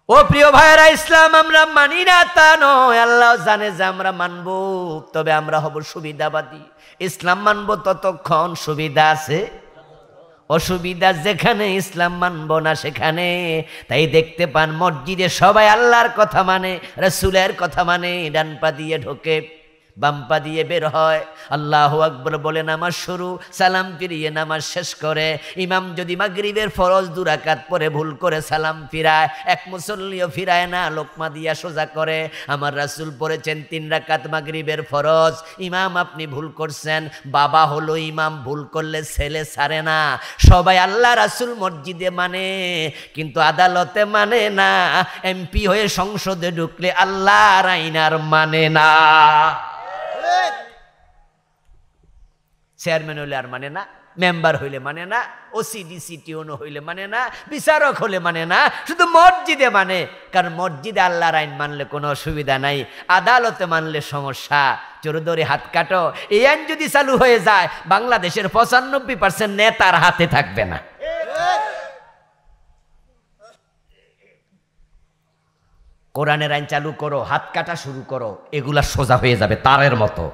ও প্রিয় ভাইরা, ইসলাম আমরা মানি না তা নয়, আল্লাহ জানে যে আমরা মানব, তবে আমরা হব সুবিধাবাদী। ইসলাম মানব ততক্ষণ সুবিধা আছে, অসুবিধা যেখানে ইসলাম মানব না সেখানে। তাই দেখতে পান মসজিদে সবাই আল্লাহর কথা মানে, রাসূলের কথা মানে, ডান পা দিয়ে ঢোকে, বাম পা দিয়ে বের হয়, আল্লাহু আকবার বলে নামাজ শুরু, সালাম ফিরিয়ে নামাজ শেষ করে। ইমাম যদি মাগরিবের ফরজ 2 রাকাত পরে ভুল করে সালাম ফিরায়, এক মুসল্লিও ফিরায় না, লোকমা দিয়া সোজা করে। আমার রাসূল পড়েছেন 3 রাকাত মাগরিবের ফরজ, ইমাম আপনি ভুল করছেন। বাবা হলো ইমাম, ভুল করলে ছেলে ছাড়ে না। সবাই আল্লাহ রাসূল মসজিদে মানে, কিন্তু আদালতে মানে না। এমপি হয়ে সংসদে ঢুকলে আল্লাহর আইন আর মানে না, চেয়ারম্যান হইলে আর মানে না, মেম্বার হইলে মানে না, ওসিডিসি টিউনো হইলে মানে না, বিচারক হলে মানে না, শুধু মসজিদে মানে। কারণ মসজিদে আল্লাহর আইন মানলে কোনো অসুবিধা নাই, আদালতে মানলে সমস্যা। চোর ধরে হাত কাটো, এই আইন যদি চালু হয়ে যায়, বাংলাদেশের 95% নেতার হাতে থাকবে না। কোরআনের আইন চালু করো, হাত কাটা শুরু করো, এগুলা সোজা হয়ে যাবে তারের মতো।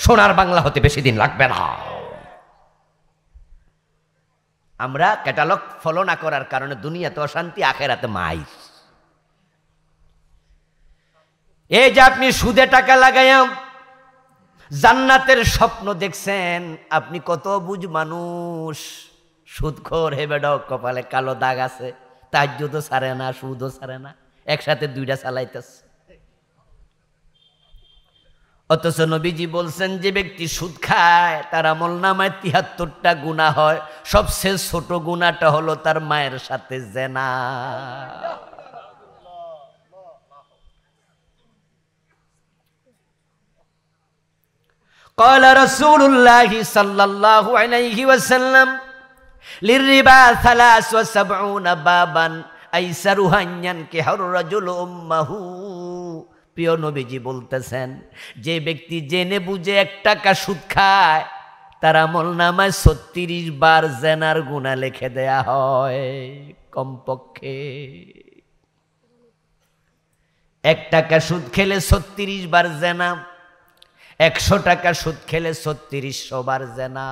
সোনার বাংলা হতে বেশি দিন লাগবে না। আমরা ক্যাটালগ ফলো না করার কারণে দুনিয়াতে অশান্তি, আখেরাতে মাইর। এই যে আপনি সুদে টাকা লাগাইয়া জান্নাতের স্বপ্ন দেখছেন, আপনি কত বুঝ মানুষ, সুদখোর হেবেডক, কপালে কালো দাগ আছে, তাহাজ্জুদও ছাড়ে না, সুদও ছাড়ে না, একসাথে 2টা চালাইতেছে। অথচ নবীজি বলছেন যে ব্যক্তি সুদ খায় তার আমলনামায় 73টা গুনাহ হয়, সবচেয়ে ছোট গুনাহটা হলো তার মায়ের সাথে জিনা। قال رسول الله صلى الله عليه وسلم للربا 73 بابا أيسرها أن ينكح الرجل أمه। প্রিয় নবীজি বলতেছেন, যে ব্যক্তি জেনে বুঝে 1 টাকা সুদ খায় তার আমলনামায় 36 বার জিনার গুনাহ লিখে দেয়া হয় কমপক্ষে। 1 টাকা সুদ খেলে 36 বার জিনা, 100 টাকা সুদ খেলে 3600 বার জিনা।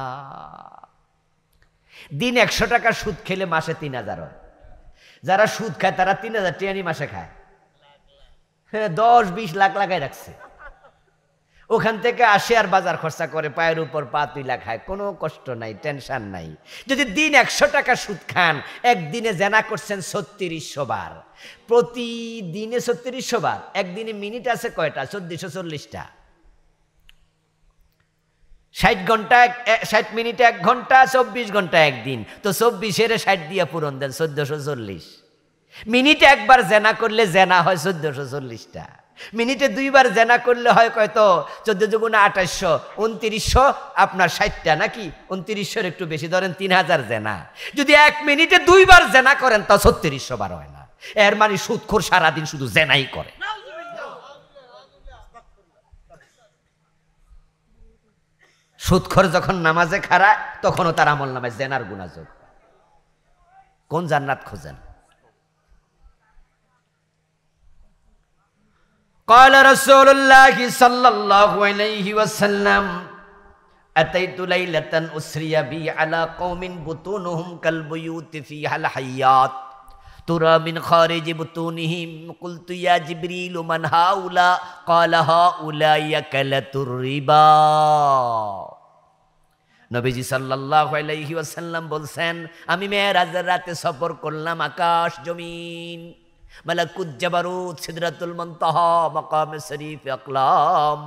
দিন 100 টাকা সুদ খেলে মাসে 3000 হয়। যারা সুদ খায় তারা 3000 টাকা মাসে খায়, হ্যাঁ 10-20 লাখ লাগাই রাখছে, ওখান থেকে আসে আর বাজার খরচা করে, পায়ের উপর পা তুইলা খায়, কোনো কষ্ট নাই, টেনশন নাই। যদি দিন 100 টাকা সুদ খান, একদিনে জেনা করছেন 3600 বার, প্রতিদিনে 3600 বার, একদিনে মিনিট আছে কয়টা? 1440টা, 60 ঘন্টা 60 মিনিটে 1 ঘন্টা, 24 ঘন্টা একদিন, তো 24-এর 60 দিয়ে পূরণ দেন, 1440। মিনিটে একবার জেনা করলে জেনা হয় 1440টা, মিনিটে 2 বার জেনা করলে হয় কয়তো? 14 দুগুণে 2800, 2900, আপনার 60টা নাকি 2900-এর একটু বেশি ধরেন, 3000 জেনা। যদি 1 মিনিটে 2 বার জেনা করেন তা 3600 বার হয় না। এর মানে সুদখোর সারাদিন শুধু জেনাই করে। সুদখোর যখন নামাজে খাড়ায় তখনও তার আমল নামায় জেনার গুনাহ যোগ। কোন জান্নাত খোঁজেন? قال رسول الله صلى الله عليه وسلم أتيت ليلة أسري بي على قوم بطونهم كالبيوت فيها الحيات ترى من خارج بطونهم قلت يا جبريل من هؤلاء قال هؤلاء يكلة الربا। নবীজি সাল্লাল্লাহু আলাইহি ওয়াসাল্লাম বলছেন, আমি মেরাজের রাতে সফর করলাম, আকাশ জমিন, মালাকুত জাবারুত, সিদরাতুল মুনতাহা, মাকামে শরীফ, আকলাম,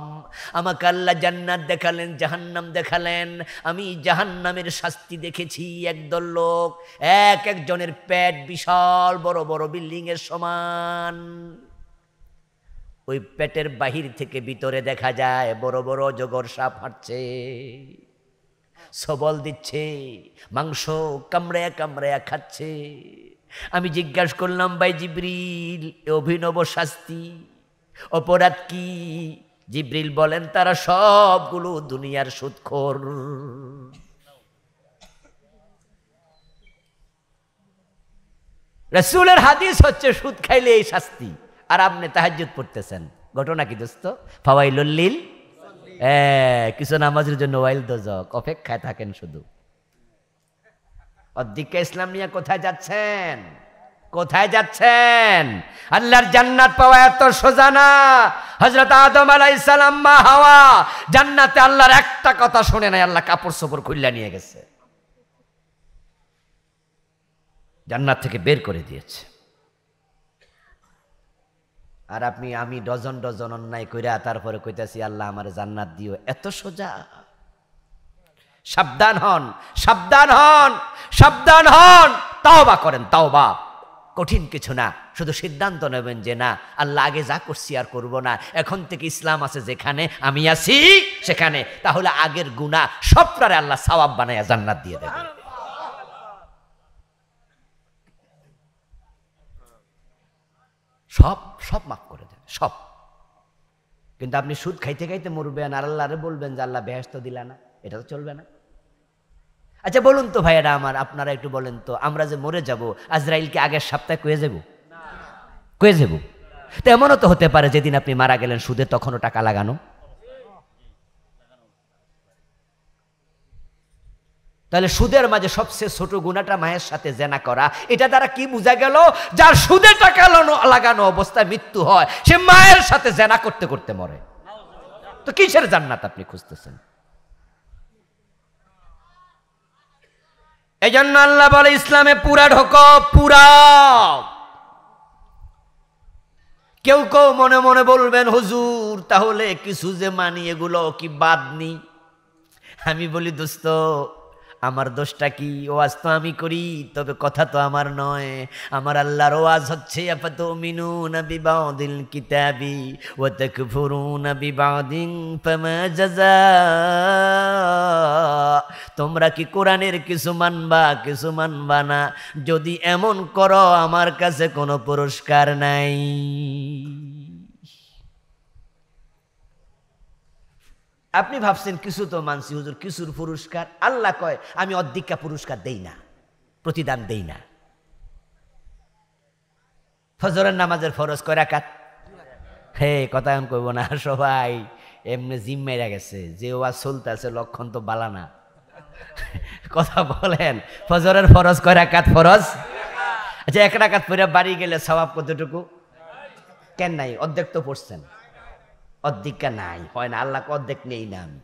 আমাকে আল্লাহ জান্নাত দেখালেন, জাহান্নাম দেখালেন। আমি জাহান্নামের শাস্তি দেখেছি। একদল লোক, এক একজনের পেট বিশাল বড় বড় বিল্ডিং এর সমান। ওই পেটের বাহির থেকে ভিতরে দেখা যায় বড় বড় অজগর সাপ হাঁটছে, সবল দিচ্ছে, মাংস কামড়ায়া কামড়ায়া খাচ্ছে। আমি জিজ্ঞাসা করলাম, ভাই জিবরিল, অভিনব শাস্তি, অপরাধ কি? জিবরিল বলেন, তারা সবগুলো দুনিয়ার সুদখোর। রাসূলের হাদিস হচ্ছে সুদ খাইলে এই শাস্তি, আর আপনি তাহাজ্জুদ পড়তেছেন। ঘটনা কি দোস্ত? ফাওয়াইলুল লিল, কিছু নামাজের জন্য ওয়াইল দোজক, অপেক্ষায় থাকেন শুধু। অদ্দিকা ইসলাম নিয়ে কোথায় যাচ্ছেন? কোথায় যাচ্ছেন? আল্লাহর জান্নাত পাওয়া এত সোজা না। হযরত আদম আলাইহিস সালাম, মা হাওয়া জান্নাতে আল্লাহর একটা কথা শুনে নাই, আল্লাহ কাপড় চোপড় খুলে নিয়ে গেছে, জান্নাত থেকে বের করে দিয়েছে। আর আমি ডজন ডজন অন্যায় কইরা তারপরে কইতাছি আল্লাহ আমার জান্নাত দিও, এত সোজা? সাবধান হন, সাবধান হন, সাবধান হন। তাওবা করেন, তাওবা কঠিন কিছু না, শুধু সিদ্ধান্ত নেবেন যে না, আল্লাহ আগে যা করছি আর করব না, এখন থেকে ইসলাম আছে যেখানে, আমি আছি সেখানে, তাহলে আগের গুনাহ সবটারে আল্লাহ সওয়াব বানায়া জান্নাত দিয়ে দেবে। সব সব মাফ করে দেবে, সব। কিন্তু আপনি সুদ খাইতে খাইতে মরবেন আর আল্লাহরে বলবেন যে আল্লাহ বেহেশত দিলা না, এটা তো চলবে না। আচ্ছা বলুন তো ভাইয়েরা আমার, আপনারা একটু বলেন তো, আমরা যে মরে যাব, আজরাইলকে আগের সপ্তাহে কয়ে যাব? কয়ে যাব? তো এমনও তো হতে পারে যেদিন আপনি মারা গেলেন সুদে তখনও টাকা লাগানো। তাহলে সুদের মাঝে সবচেয়ে ছোট গুনাহটা মায়ের সাথে জেনা করা। এটা দ্বারা কি বোঝা গেল? যার সুদে টাকা লাগানো অবস্থায় মৃত্যু হয়, সে মায়ের সাথে জেনা করতে করতে মরে। তো কিসের জান্নাত আপনি খুঁজতেছেন? এই জন্য আল্লাহ বলে ইসলামে পুরা ঢোকো, পুরা। কেউ কেউ মনে মনে বলবেন, হুজুর তাহলে কিছু যে মানি এগুলো কি বাদ নি? আমি বলি, দোস্ত আমার দোষটা কি? ওয়াজ তো আমি করি, তবে কথা তো আমার নয়। আমার আল্লাহর ওয়াজ হচ্ছে আফাতুমিনুনা বিবাদিল কিতাবি ওয়া তাকফুরুনা বিবাদিন ফামা জাযাআ। তোমরা কি কোরআনের কিছু মানবা, কিছু মানবা না? যদি এমন করো আমার কাছে কোনো পুরস্কার নাই। আপনি ভাবছেন কিছু তো মানছি হুজুর, কিছুর পুরস্কার? আল্লাহ কয় আমি অর্ধেকটা পুরস্কার দেই না, প্রতিদান দেই না। ফজরের নামাজের ফরজ কয় রাকাত? হে কথা আমি কইব না, সবাই এমনি জিম মেরা গেছে, যে ওয়াজ চলতেছে লক্ষণ তো বালা না। কথা বলেন, ফজরের ফরজ কয় রাকাত? ফরজ আচ্ছা, 1 রাকাত পড়ে বাড়ি গেলে সওয়াব কতটুকু? কেন নাই? অর্ধেক তো পড়ছেন, অর্ধেকটা নাই, হয় না। আল্লাহকে অর্ধেক নেই না আমি।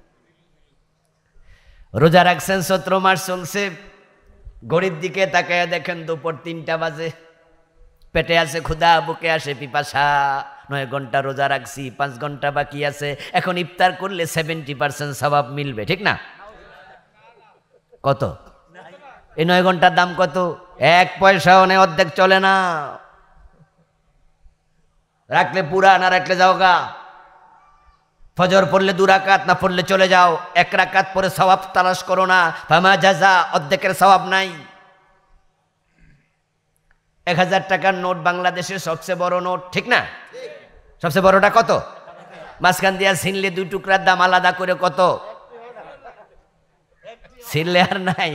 রোজা রাখছেন, 17 মাস চলছে, ঘড়ির দিকে তাকায় দেখেন দুপুর 3টা বাজে, পেটে আছে ক্ষুধা, বুকে আসে পিপাসা, 9 ঘন্টা রোজা রাখছি, 5 ঘন্টা বাকি আছে, এখন ইফতার করলে 70% সওয়াব মিলবে, ঠিক না? কত এই 9 ঘন্টার দাম? কত? 1 পয়সাও নেই, অর্ধেক চলে না। রাখলে পুরা, না রাখলে যাও গা। ফজর পড়লে 2 রাকাত, না পড়লে চলে যাও। 1 রাকাত পরে সওয়াব তালাশ করো না, ফামা জাযা, অর্ধেকের সওয়াব নাই। 1000 টাকার নোট বাংলাদেশের সবচেয়ে বড় নোট, ঠিক না? সবচেয়ে বড়টা কত? মাঝখান দিয়া ছিনলে 2 টুকরার দাম আলাদা করে কত? ছিনলে আর নাই।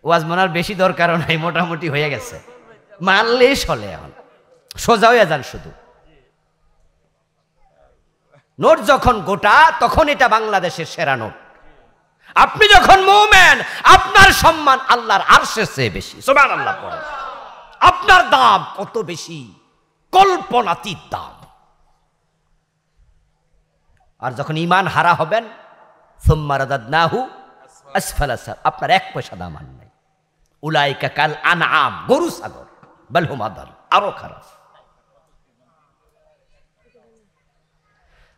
ওয়াজ মনার বেশি দরকারও নাই, মোটামুটি হয়ে গেছে, মানলেই চলে। এখন সোজা হয়ে যান শুধু। নোট যখন গোটা, তখন এটা বাংলাদেশের সেরা নোট। আপনি যখন মুমিন, আপনার সম্মান আল্লাহর আরশের চেয়ে বেশি। সুবহানাল্লাহ পড়েন। আপনার দাম কত বেশি, কল্পনাতীত দাম। আর যখন ঈমান হারা হবেন, সুম্মা রাদাদনাহু আসফালা সাফিলিন, আপনার 1 পয়সা দাম আর নাই। উলাইকা কাল আনআম, গরু ছাগল, বাল হুম আদাল, আরো খারাপ।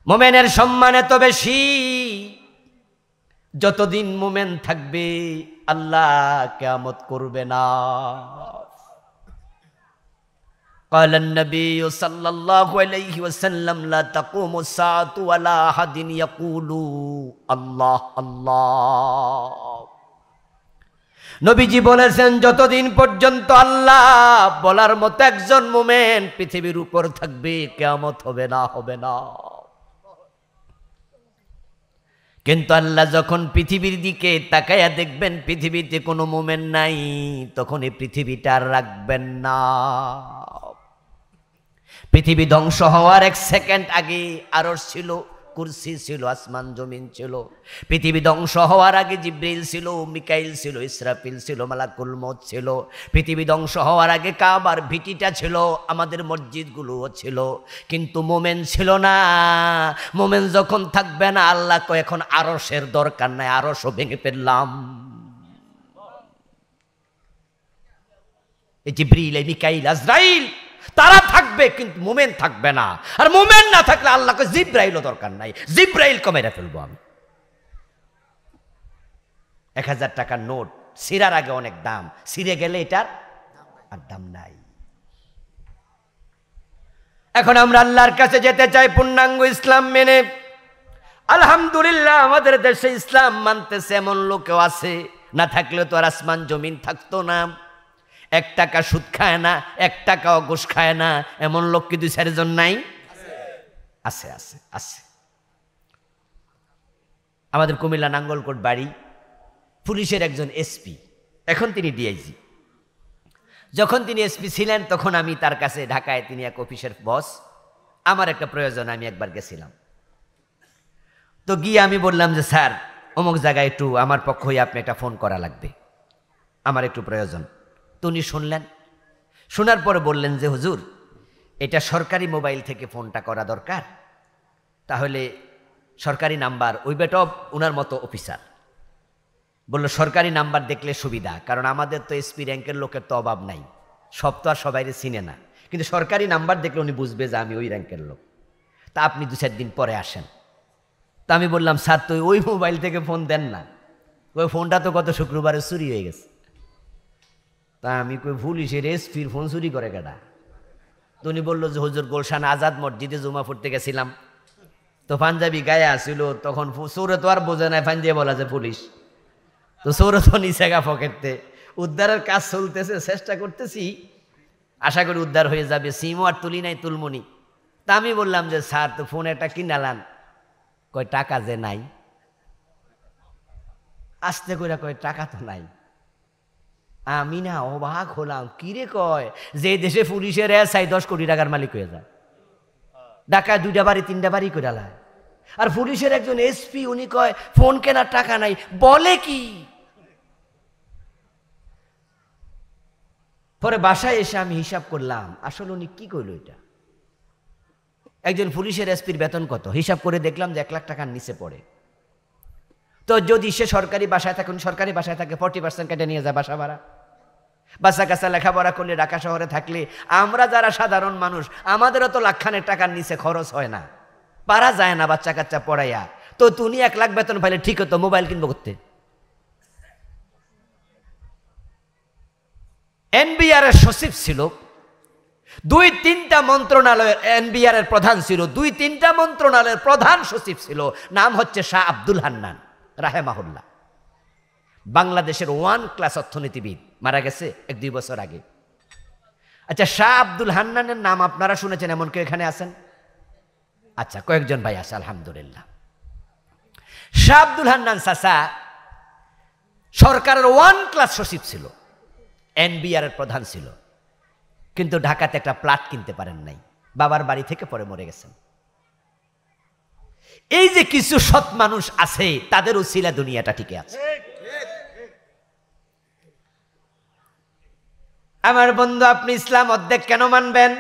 মুমিনের সম্মান এত বেশি, যতদিন মুমিন থাকবে আল্লাহ কিয়ামত করবে না। قال النبي صلى الله عليه وسلم لا تقوم الساعة ولا أحد يقول الله الله। নবীজি বলেছেন, যতদিন পর্যন্ত আল্লাহ বলার মতো একজন মুমিন পৃথিবীর উপর থাকবে, কিয়ামত হবে না, হবে না। কিন্তু আল্লাহ যখন পৃথিবীর দিকে তাকায়া দেখবেন পৃথিবীতে কোনো মুমিন নাই, তখন এই পৃথিবীটা আর রাখবেন না। পৃথিবী ধ্বংস হওয়ার 1 সেকেন্ড আগে আরশ ছিল, কুরসি ছিল, আসমান জমিন ছিল। পৃথিবী ধ্বংস হওয়ার আগে জিব্রাইল ছিল, মিকাইল ছিল, ইসরাফিল ছিল, মালাকুল মউত ছিল। পৃথিবী ধ্বংস হওয়ার আগে কাবার ভিটিটা ছিল, আমাদের মসজিদগুলোও ছিল, কিন্তু মোমেন ছিল না। মোমেন যখন থাকবে না, আল্লাহ কয় এখন আরশের দরকার নাই, আরশও ভেঙে ফেললাম। এই জিব্রাইল, মিকাইল, আজরাইল তারা থাকবে, কিন্তু মোমেন থাকবে না। আর মোমেন না থাকলে আল্লাহকে জিব্রাইলও দরকার নাই, জিব্রাইলকে মেরে ফেলবো আমি। 1000 টাকার নোট ছিঁড়ার আগে অনেক দাম, ছিঁড়ে গেলে এটার আর দাম নাই। এখন আমরা আল্লাহর কাছে যেতে চাই পূর্ণাঙ্গ ইসলাম মেনে। আলহামদুলিল্লাহ, আমাদের দেশে ইসলাম মানতেছে এমন লোকও আছে, না থাকলে তো আর আসমান জমিন থাকতো না। 1 টাকা সুদ খায় না, 1 টাকাও ঘুষ খায় না, এমন লোক কি 2-4 জন নাই? আছে, আছে, আছে। আমাদের কুমিল্লা নাঙ্গলকোট বাড়ি, পুলিশের একজন এসপি, এখন তিনি ডিআইজি। যখন তিনি এসপি ছিলেন তখন আমি তার কাছে, ঢাকায় তিনি এক অফিসের বস, আমার একটা প্রয়োজন, আমি একবার গেছিলাম। তো গিয়ে আমি বললাম যে স্যার অমুক জায়গায় একটু আমার পক্ষ হয়ে আপনি একটা ফোন করা লাগবে, আমার একটু প্রয়োজন। তো উনি শুনলেন, শোনার পরে বললেন যে হুজুর এটা সরকারি মোবাইল থেকে ফোনটা করা দরকার, তাহলে সরকারি নাম্বার, ওই বেটা ওনার মতো অফিসার বলল সরকারি নাম্বার দেখলে সুবিধা, কারণ আমাদের তো এসপি র্যাঙ্কের লোকের তো অভাব নাই, সব তো আর সবাইরে চিনে না, কিন্তু সরকারি নাম্বার দেখলে উনি বুঝবে যে আমি ওই র্যাঙ্কের লোক, তা আপনি 2-4 দিন পরে আসেন। তা আমি বললাম স্যার তো ওই মোবাইল থেকে ফোন দেন না, ওই ফোনটা তো গত শুক্রবারে চুরি হয়ে গেছে। তা আমি কই পুলিশের এসপির ফোন চুরি করে কেডা? তো উনি বললো যে হুজুর গুলশান আজাদ মসজিদে জুমা পড়তে গেছিলাম, তো পাঞ্জাবি গায়ে আসছিল, তখন চোরে তো আর বোঝে না পাঞ্জাবি বলা যে পুলিশ, তো চোরে তো নিচে গা পকেটতে, উদ্ধারের কাজ চলতেছে, চেষ্টা করতেছি, আশা করি উদ্ধার হয়ে যাবে, সিমও আর তুলি নাই, তুলমুনি। তা আমি বললাম যে স্যার তো ফোন একটা কিনালাম, কয় টাকা যে নাই, আস্তে করে কয় টাকা তো নাই। আমি না অবাক হলাম, কিরে কয় যে দেশে পুলিশের এসআই 10 কোটি টাকার মালিক হয়ে যায়, ঢাকায় 2টা বাড়ি 3টা বাড়ি করে লায়, আর পুলিশের একজন এসপি উনি কয় ফোন কেনার টাকা নাই, বলে কি? পরে বাসায় এসে আমি হিসাব করলাম, আসলে উনি কি কইল এটা। একজন পুলিশের এসপির বেতন কত হিসাব করে দেখলাম যে 1 লাখ টাকার নিচে পড়ে। তো যদি সে সরকারি বাসায় থাকে, সরকারি বাসায় থাকে 40% কেটে নিয়ে যায় বাসা ভাড়া। বাচ্চা কাচ্চা লেখাপড়া করলে ঢাকা শহরে থাকলে আমরা যারা সাধারণ মানুষ আমাদেরও তো লাখখানেক টাকার নিচে খরচ হয় না, পারা যায় না বাচ্চা কাচ্চা পড়াইয়া। তো তুমি 1 লাখ বেতন পাইলে ঠিক হতো, মোবাইল কিনবো করতে। এনবিআর এর সচিব ছিল, 2-3টা মন্ত্রণালয়ের, এনবিআর এর প্রধান ছিল, 2-3টা মন্ত্রণালয়ের প্রধান সচিব ছিল। নাম হচ্ছে শাহ আব্দুল হান্নান রাহেমাহুল্লাহ। বাংলাদেশের 1 ক্লাস অর্থনীতিবিদ, মারা গেছে 1-2 বছর আগে। আচ্ছা, শাহ আব্দুল হান্নানের নাম আপনারা শুনেছেন এমন কেউ এখানে আছেন? আচ্ছা, কয়েকজন ভাই আছে, আলহামদুলিল্লাহ। শাহ আব্দুল হান্নান চাচা সরকারের 1 ক্লাস সচিব ছিল, এনবিআর এর প্রধান ছিল, কিন্তু ঢাকাতে একটা প্লট কিনতে পারেন নাই, বাবার বাড়ি থেকে পরে মরে গেছেন। এই যে কিছু সৎ মানুষ আছে, তাদের উসিলা দুনিয়াটা টিকে আছে। আমার বন্ধু, আপনি ইসলাম অর্ধেক কেন মানবেন?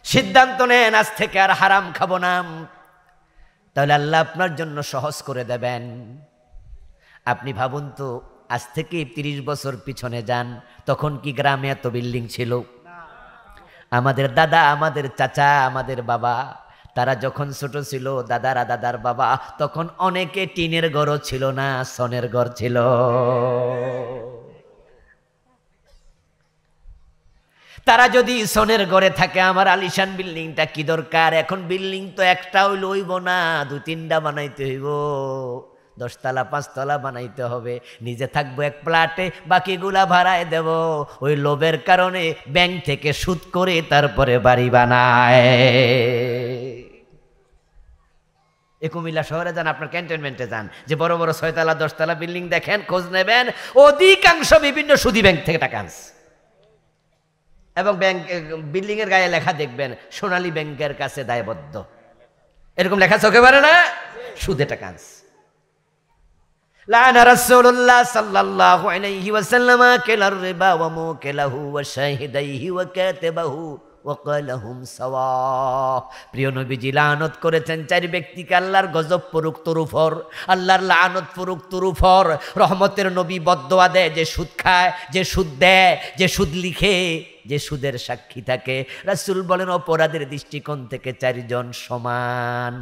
সিদ্ধান্ত নেন আজ থেকে আর হারাম খাবো না, তাহলে আল্লাহ আপনার জন্য সহজ করে দেবেন। আপনি ভাবুন তো, আজ থেকে 30 বছর পিছনে যান, তখন কি গ্রামে এত বিল্ডিং ছিল? আমাদের দাদা, আমাদের চাচা, আমাদের বাবা, তারা যখন ছোট ছিল, দাদারা দাদার বাবা, তখন অনেকে টিনের ঘরও ছিল না, সনের ঘর ছিল। তারা যদি সনের ঘরে থাকে, আমার আলিশান বিল্ডিংটা কি দরকার? এখন বিল্ডিং তো একটা হইল হইব না, 2-3টা বানাইতে হইব, 10 তলা 5 তলা বানাইতে হবে। নিজে থাকবো এক প্লাটে, বাকিগুলা ভাড়ায় দেব। ওই লোভের কারণে ব্যাংক থেকে সুদ করে তারপরে বাড়ি বানায়। কুমিল্লা শহরে যান, আপনার ক্যান্টনমেন্টে যান, যে বড় বড় 6 তলা 10 তলা বিল্ডিং দেখেন, খোঁজ নেবেন, অধিকাংশ বিভিন্ন সুদী ব্যাংক থেকে টাকা আনছে। এবং ব্যাংক বিল্ডিং এর গায়ে লেখা দেখবেন, সোনালী ব্যাংকের কাছে দায়বদ্ধ, এরকম লেখা চোখে পড়ে না? সুদে টাকা আনছে। লানা রাসূলুল্লাহ সাল্লাল্লাহু আলাইহি ওয়াসাল্লাম আকিলার রিবা ওয়া মুকিলাহু ওয়া শাহিদাইহি ওয়া কাতিবাহু ওয়া ক্বালাহুম সাওয়া। প্রিয় নবীজি লানত করেছেন 4 ব্যক্তিকে, আল্লাহর গজব পড়ুক তোর উপর, আল্লাহর লানত পড়ুক তোর উপর। রহমতের নবী বদদোয়া দেয় যে সুদ খায়, যে সুদ দেয়, যে সুদ লিখে, যে সুদের সাক্ষী থাকে। রাসূল বলেন অপরাধের দৃষ্টিকোণ থেকে 4 জন সমান।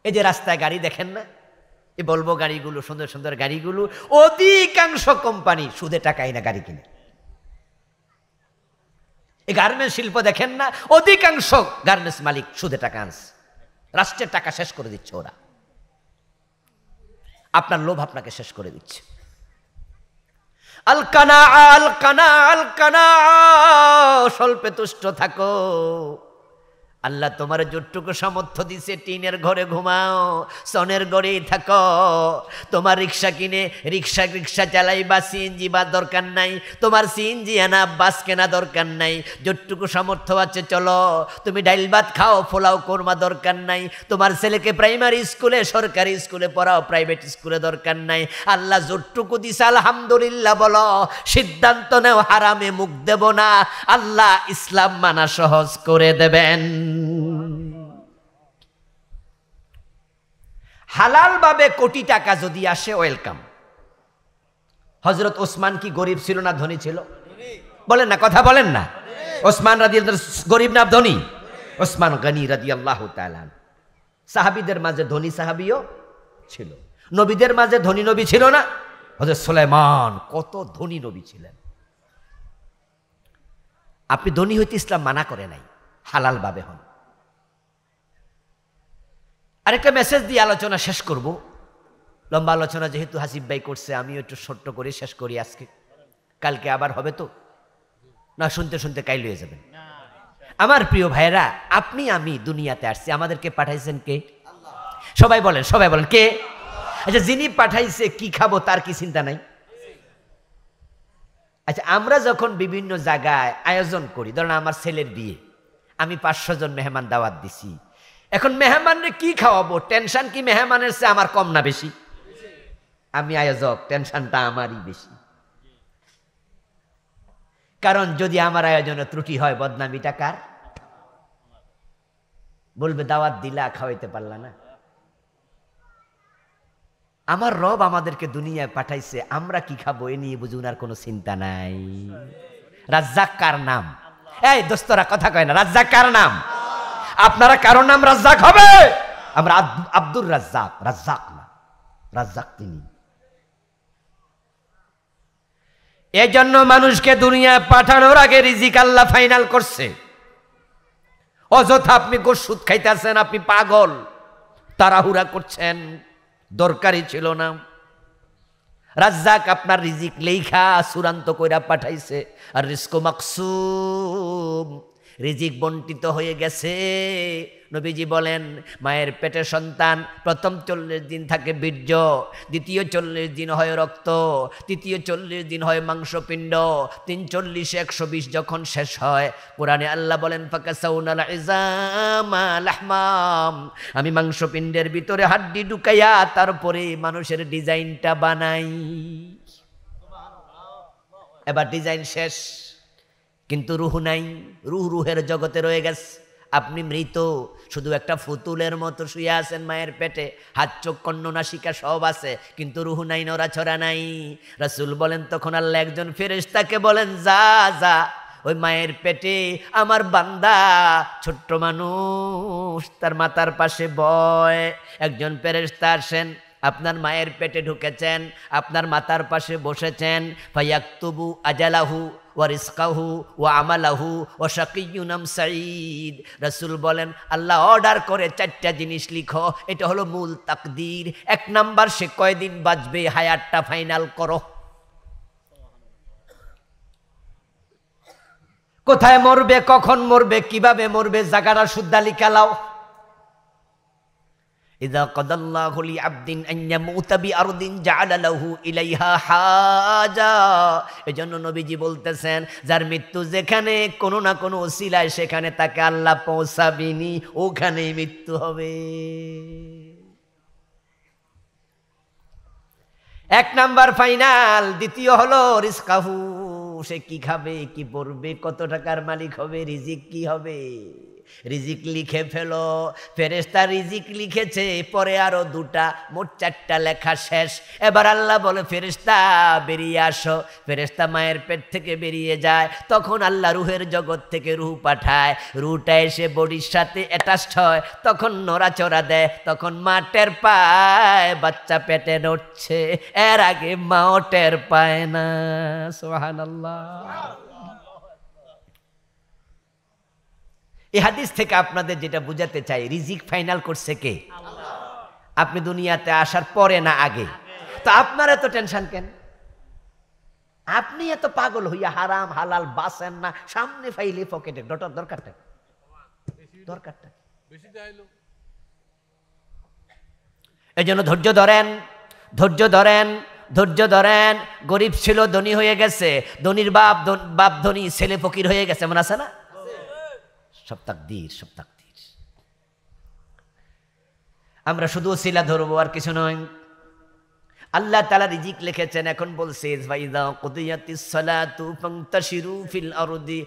এই যে রাস্তায় গাড়ি দেখেন না, এই বলবো গাড়িগুলো, সুন্দর সুন্দর গাড়িগুলো, অধিকাংশ কোম্পানি সুদে টাকাই না গাড়ি কিনে। এই গার্মেন্টস শিল্প দেখেন না, অধিকাংশ গার্মেন্টস মালিক সুদে টাকা আনছে, রাষ্ট্রের টাকা শেষ করে দিচ্ছে ওরা। আপনার লোভ আপনাকে শেষ করে দিচ্ছে। আলকানা আলকানা আলকানা, স্বল্পে তুষ্ট থাকো। আল্লাহ তোমার যতটুকু সামর্থ্য দিছে, টিনের ঘরে ঘুমাও, সনের ঘরেই থাকো। তোমার রিক্সা কিনে রিক্সা চালাইবা, সিএনজি বা দরকার নাই, তোমার সিএনজি আনা বাস কেনা দরকার নাই। যতটুকু সামর্থ্য আছে চলো। তুমি ডাইল ভাত খাও, পোলাও কোরমা দরকার নাই। তোমার ছেলেকে প্রাইমারি স্কুলে, সরকারি স্কুলে পড়াও, প্রাইভেট স্কুলে দরকার নাই। আল্লাহ যতটুকু দিছে আলহামদুলিল্লাহ বলো। সিদ্ধান্ত নেও হারামে মুখ দেব না, আল্লাহ ইসলাম মানা সহজ করে দেবেন। হালাল ভাবে কোটি টাকা যদি আসে, ওয়েলকাম। হযরত ওসমান কি গরিব ছিল না ধনী ছিল? বলেন না, কথা বলেন না। ওসমান রাদিয়াল্লাহু গরিব না ধনী? ওসমান গনি রাদিয়াল্লাহু তাআলা। সাহাবীদের মাঝে ধনী সাহাবীও ছিল, নবীদের মাঝে ধনী নবী ছিল না? হযরত সুলাইমান কত ধনী নবী ছিলেন। আপনি ধনী হইতে ইসলাম মানা করে নাই, হালাল ভাবে হন। আরেকটা মেসেজ দিয়ে আলোচনা শেষ করব। লম্বা আলোচনা যেহেতু হাসিব ভাই করছে, আমিও একটু ছোট্ট করে শেষ করি আজকে। কালকে আবার হবে তো না, শুনতে শুনতে কাইল হয়ে যাবেন। আমার প্রিয় ভাইরা, আপনি আমি দুনিয়াতে আসছি, আমাদেরকে পাঠাইছেন কে? সবাই বলেন, সবাই বলেন কে? আচ্ছা, যিনি পাঠাইছে কি খাবো তার কি চিন্তা নাই? আচ্ছা, আমরা যখন বিভিন্ন জায়গায় আয়োজন করি, ধরেন আমার ছেলের বিয়ে, আমি 500 জন মেহমান দাওয়াত দিছি, এখন মেহমানরে কি খাওয়াবো, টেনশন কি মেহমানের চেয়ে আমার কম না বেশি? আমি আয়োজক, টেনশনটা আমারই বেশি। কারণ যদি আমার আয়োজনে ত্রুটি হয়, বদনামিটা কার? বলবে দাওয়াত দিলা, খাওয়াইতে পারলা না। আমার রব আমাদেরকে দুনিয়ায় পাঠাইছে, আমরা কি খাবো এ নিয়ে বুঝুন, আর কোনো চিন্তা নাই। রাজ্জাক কার নাম? এই দোস্তরা কথা কয় না, রাজ্জাক কার নাম? আপনারা কারো নাম রাজ্জাক হবে? আমরা আব্দুর রাজ্জাক, রাজ্জাক না, রাজ্জাক তিনি। এই জন্য মানুষকে দুনিয়ায় পাঠানোর আগে রিজিক আল্লাহ ফাইনাল করছে। অযথা আপনি গোশ সুদ খাইতেছেন, আপনি পাগল, তাড়াহুড়া করছেন, দরকারই ছিল না। রাজ্জাক আপনার রিজিক লেখা চূড়ান্ত কইরা পাঠাইছে। আর রিজকু মাকসুম, রিজিক বন্টিত হয়ে গেছে। নবীজি বলেন, মায়ের পেটে সন্তান প্রথম 40 দিন থাকে বীর্য, দ্বিতীয় 40 দিন হয় রক্ত, তৃতীয় 40 দিন হয় মাংসপিণ্ড, 340 120 যখন শেষ হয়, কোরআনে আল্লাহ বলেন ফাকাসাউনাল ইজামা লাহমাম, আমি মাংসপিণ্ডের ভিতরে হাড্ডি ঢুকাইয়া তারপরে মানুষের ডিজাইনটা বানাই। এবার ডিজাইন শেষ, কিন্তু রুহ নাই, রুহের জগতে রয়ে গেছে। আপনি মৃত, শুধু একটা ফুতুলের মতো শুয়ে আছেন মায়ের পেটে, হাত চোখ কর্ণ নাসিকা সব আছে, কিন্তু রুহ নাই, নড়াছড়া নাই। রাসূল বলেন তখন আল্লাহ একজন ফেরেশতাকে বলেন, যা যা ওই মায়ের পেটে আমার বান্দা ছোট্ট মানুষ তার মাথার পাশে বয়। একজন ফেরেশতা আসেন, আপনার মায়ের পেটে ঢুকেছেন, আপনার মাথার পাশে বসেছেন। ফায়াকতুবু আজালাহু ওয়া রিজকাহু ওয়া আমালাহু ওয়া শাকিয়্যুন আম সাঈদ। রাসূল বলেন আল্লাহ অর্ডার করে 4টা জিনিস লিখো, এটা হলো মূল তাকদীর। 1 নাম্বার, সে কয়দিন বাঁচবে, হায়াতটা ফাইনাল করো। কোথায় মরবে, কখন মরবে, কিভাবে মরবে, জায়গাটা শুদ্ধা লিখালাও। ইযা কাদাল্লাহু লিআবদিন আন ইয়ামুতা বিআরদিন জাআলা লাহু ইলাইহা হাজা। এজন্য নবীজি বলতেছেন, যার মৃত্যু যেখানে কোনো না কোনো ওসিলায় সেখানে তাকে আল্লাহ পৌঁছাবেনি, ওখানেই মৃত্যু হবে। 1 নাম্বার ফাইনাল। দ্বিতীয় হলো রিজকাহু, সে কি খাবে, কি পরবে, কত টাকার মালিক হবে, রিজিক কি হবে। রিজিক লিখে ফেলো। ফেরেশতা রিজিক লিখেছে, পরে আরো 2টা, মোট 4টা লেখা শেষ। এবার আল্লাহ বলে ফেরেশতা বেরিয়ে আসো। ফেরেশতা মায়ের পেট থেকে বেরিয়ে যায়, তখন আল্লাহ রুহের জগৎ থেকে রুহ পাঠায়। রুহটা এসে বডির সাথে অ্যাটাচড হয়, তখন নড়াচড়া দেয়, তখন মা টের পায় বাচ্চা পেটে নড়ছে। এর আগে মাও টের পায় না। সুবহানাল্লাহ। এই হাদিস থেকে আপনাদের যেটা বুঝাতে চাই, রিজিক ফাইনাল করছে কে? আপনি দুনিয়াতে আসার পরে না আগে? তো আপনার এত টেনশন কেন? আপনি এত পাগল হইয়া হারাম হালাল বাসেন না, সামনে ফাইলে পকেটে দরকারটা এই জন্য ধৈর্য ধরেন, ধৈর্য ধরেন, ধৈর্য ধরেন। গরিব ছিল, ধনী হয়ে গেছে, ধনীর বাপ ধনী, ছেলে ফকির হয়ে গেছে, মনে আছে না? সব তাকদীর, সব তাকদীর। আমরা শুধু ওসিলা ধরবো, আর কিছু নয়। আল্লাহ তাআলা রিজিক লিখেছেন। এখন বলছে ফাইযা কুদিয়াতিস সালাতু ফান্তাশিরু ফিল আরদি